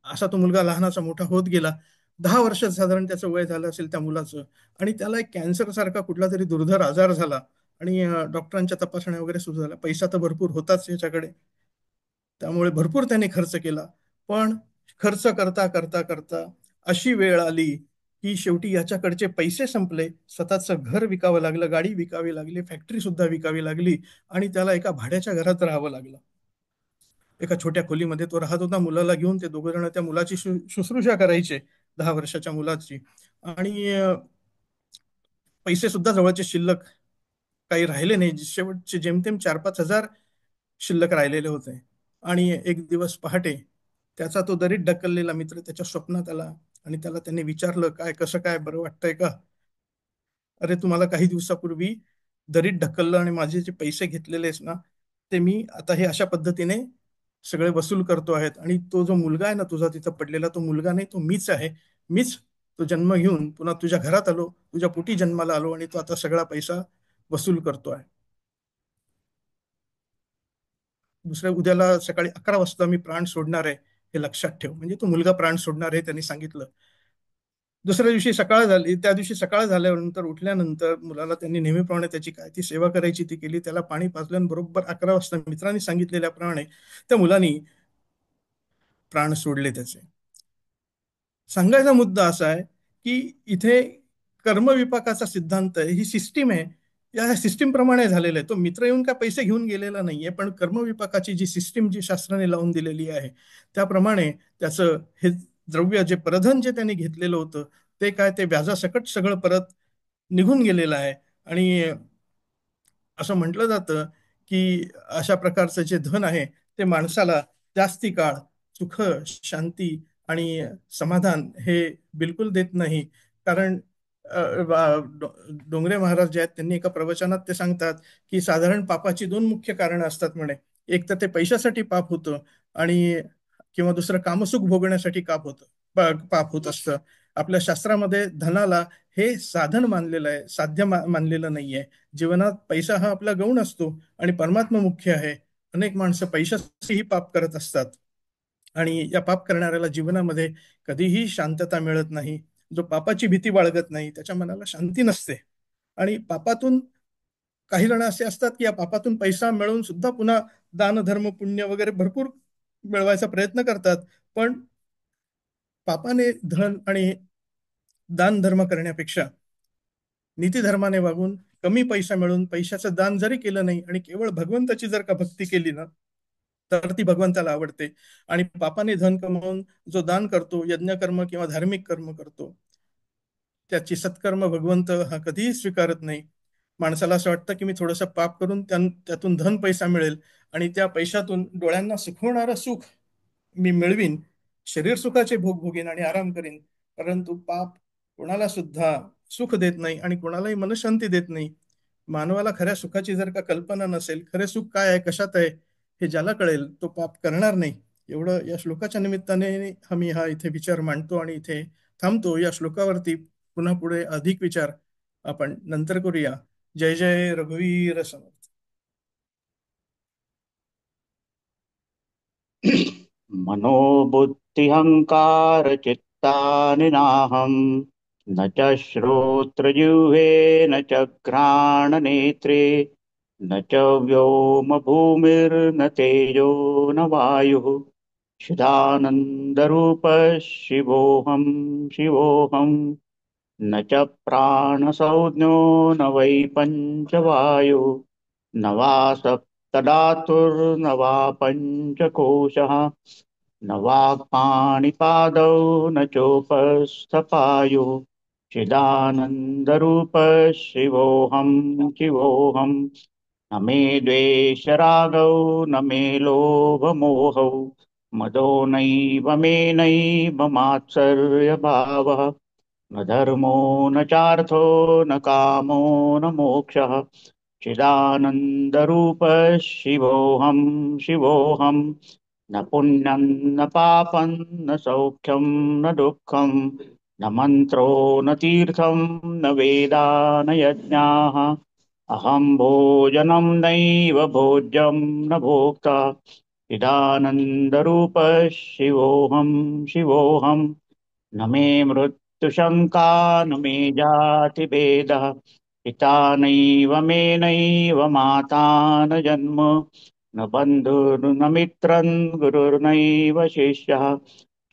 Speaker 5: असा तो मुलगा लहानाचा मोठा होत गेला. 10 वर्ष साधारण त्याचं वय झालं असेल त्या मुलाचं. आणि त्याला एक कॅन्सर सारखा कुठला तरी दुर्धर आजार झाला. आणि डॉक्टरांच्या तपासण्या वगैरे सुरू झाल्या. पैसा तर भरपूर होताच याच्याकडे, त्यामुळे भरपूर त्याने खर्च केला. पण खर्च करता करता करता अशी वेळ आली की शेवटी याच्याकडचे पैसे संपले. स्वतःचं घर विकावं लागलं, गाडी विकावी लागली, फॅक्टरी सुद्धा विकावी लागली आणि त्याला एका भाड्याच्या घरात राहावं लागलं. एका छोट्या खोलीमध्ये तो राहत होता. मुलाला घेऊन ते दोघं जण त्या मुलाची शुश्रूषा करायचे, 10 वर्षाच्या मुलाची. आणि पैसे सुद्धा जवळचे शिल्लक काही राहिले नाही. शेवटचे जेमतेम 4-5 हजार शिल्लक राहिलेले होते. आणि एक दिवस पहाटे त्याचा तो दरीत ढकललेला मित्र त्याच्या स्वप्नात आला आणि त्याला त्यांनी विचारलं, काय कसं काय, बरं वाटतंय का? अरे तुम्हाला काही दिवसापूर्वी दरीत ढकललं आणि माझे जे पैसे घेतलेलेस ना ते मी आता हे अशा पद्धतीने सगळे वसूल करतो आहेत. आणि तो जो मुलगा आहे ना तुझा तिथं पडलेला, तो मुलगा नाही, तो मीच आहे. मीच तो जन्म घेऊन पुन्हा तुझ्या घरात आलो, तुझ्या पोटी जन्माला आलो आणि तो आता सगळा पैसा वसूल करतो आहे. दुसऱ्या उद्याला सकाळी 11 वाजता मी प्राण सोडणार आहे, हे लक्षात ठेव. म्हणजे तो मुलगा प्राण सोडणार आहे त्यांनी सांगितलं. दुसऱ्या दिवशी सकाळ झाली. त्या दिवशी सकाळ झाल्यानंतर उठल्यानंतर मुलाला त्यांनी नेहमीप्रमाणे त्याची काय ती सेवा करायची ती केली. त्याला पाणी पाजलं. बरोबर 11 वाजता मित्रांनी सांगितलेल्याप्रमाणे त्या मुलांनी प्राण सोडले त्याचे. सांगायचा मुद्दा असा आहे की इथे कर्मविपाकाचा सिद्धांत आहे, ही सिस्टीम आहे. या सिस्टीम प्रमाणे झालेलं आहे. तो मित्र येऊन काय पैसे घेऊन गेलेला नाहीये, पण कर्मविपाकाची जी सिस्टीम जी शास्त्राने लावून दिलेली आहे त्याप्रमाणे त्याचं हे द्रव्य जे प्रधन जे त्यांनी घेतलेलं होतं ते काय ते व्याजासकट सगळं परत निघून गेलेलं आहे. आणि असं म्हटलं जातं की अशा प्रकारचं जे धन आहे ते माणसाला जास्ती काळ सुख, शांती आणि समाधान हे बिलकुल देत नाही. कारण डोंगरे महाराज जे आहेत त्यांनी एका प्रवचनात ते सांगतात की साधारण पापाची दोन मुख्य कारणं असतात म्हणे. एक तर ते पैशासाठी पाप होतं, आणि किंवा दुसरं कामसुख भोगण्यासाठी पाप होत असतं. आपल्या शास्त्रामध्ये धनाला हे साधन मानलेलं आहे, साध्य मानलेलं नाहीये. जीवनात पैसा हा आपला गौण असतो आणि परमात्मा मुख्य आहे. अनेक माणसं पैशाचेही पाप करत असतात, आणि या पाप करणाऱ्याला जीवनामध्ये कधीही शांतता मिळत नाही. जो पापाची भीती बाळगत नाही त्याच्या मनाला शांती नसते. आणि पापातून काही जण असे असतात की या पापातून पैसा मिळवून सुद्धा पुन्हा दान धर्म पुण्य वगैरे भरपूर मिळवायचा प्रयत्न करतात. पण पापाने धन आणि दान धर्म करण्यापेक्षा नीतिधर्माने वागून कमी पैसा मिळून पैशाचं दान जरी केलं नाही आणि केवळ भगवंताची जर का भक्ती केली ना, तर ती भगवंताला आवडते. आणि पापाने धन कमवून जो दान करतो, यज्ञकर्म किंवा धार्मिक कर्म करतो, त्याची सत्कर्म भगवंत हा कधीही स्वीकारत नाही. माणसाला असं वाटतं की मी थोडंसं पाप करून त्यातून धन पैसा मिळेल आणि त्या पैशातून डोळ्यांना सुखवणारं सुख मी मिळवीन, शरीर सुखाचे भोग भोगीन आणि आराम करीन. परंतु पाप कोणाला सुद्धा सुख देत नाही आणि कोणालाही मनशांती देत नाही. मानवाला खऱ्या सुखाची जर का कल्पना नसेल, खरे सुख काय आहे, कशात आहे, हे ज्याला कळेल तो पाप करणार नाही. एवढं या श्लोकाच्या निमित्ताने आम्ही हा इथे विचार मांडतो आणि इथे थांबतो. या श्लोकावरती पुन्हा पुढे अधिक विचार आपण नंतर करूया. जय जय रघुवीर समर्थ.
Speaker 2: मनोबुद्धिहंकार चित्तानि नाहं न च श्रोत्रजिह्वे न च घ्राणनेत्रे न च व्योम भूमिर्न तेजो न वायुः चिदानन्दरूप शिवोऽहं शिवोऽहं न च प्राणसंज्ञो न वै पञ्चवायुः न वा सप्तधातुर्न वा पञ्चकोशः न वाक्पाणिपादौ न चोपस्थपायुः चिदानन्दरूप शिवोऽहं शिवोऽहं न मे द्वेषरागौ न मे लोभमोहौ मदो नैव मे नैव मात्सर्यभावः न धर्मो न चार्थो न कामो न मोक्षः चिदानन्दरूप शिवोऽहं शिवोऽहं न पुण्यं न पापं न सौख्यं न दुःखं न मन्त्रो न तीर्थं न वेदा न यज्ञाः अहं भोजनं नैव भोज्यं न भोक्ता चिदानन्दरूप शिवोऽहं शिवोऽहं न मे मृत्युशङ्का न मे जातिभेदः पिता नैव मे नैव माता न जन्म न बन्धुर्न मित्रं गुरुर्नैव शिष्यः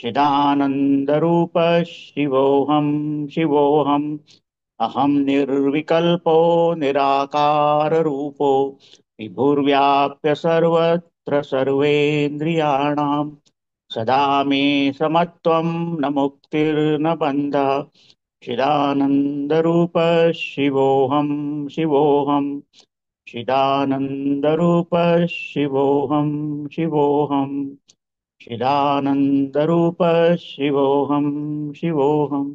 Speaker 2: चिदानन्दरूप शिवोऽहं शिवोऽहम् अहं निर्विकल्पो निराकाररूपो विभुर्व्याप्य सर्वत्र सर्वेन्द्रियाणां सदा मे समत्वं न मुक्तिर्न बन्धः चिदानन्दरूप शिवोऽहं शिवोऽहम् चिदानन्दरूप शिवोऽहं शिवोऽहं चिदानन्दरूप शिवोऽहं शिवोऽहम्.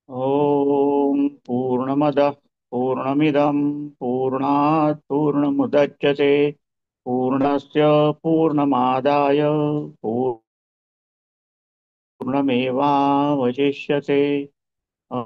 Speaker 2: ॐ पूर्णमदः पूर्णमिदं पूर्णात् पूर्णमुदच्यते पूर्णस्य पूर्णमादाय पूर्णमेवावशिष्यते. ॐ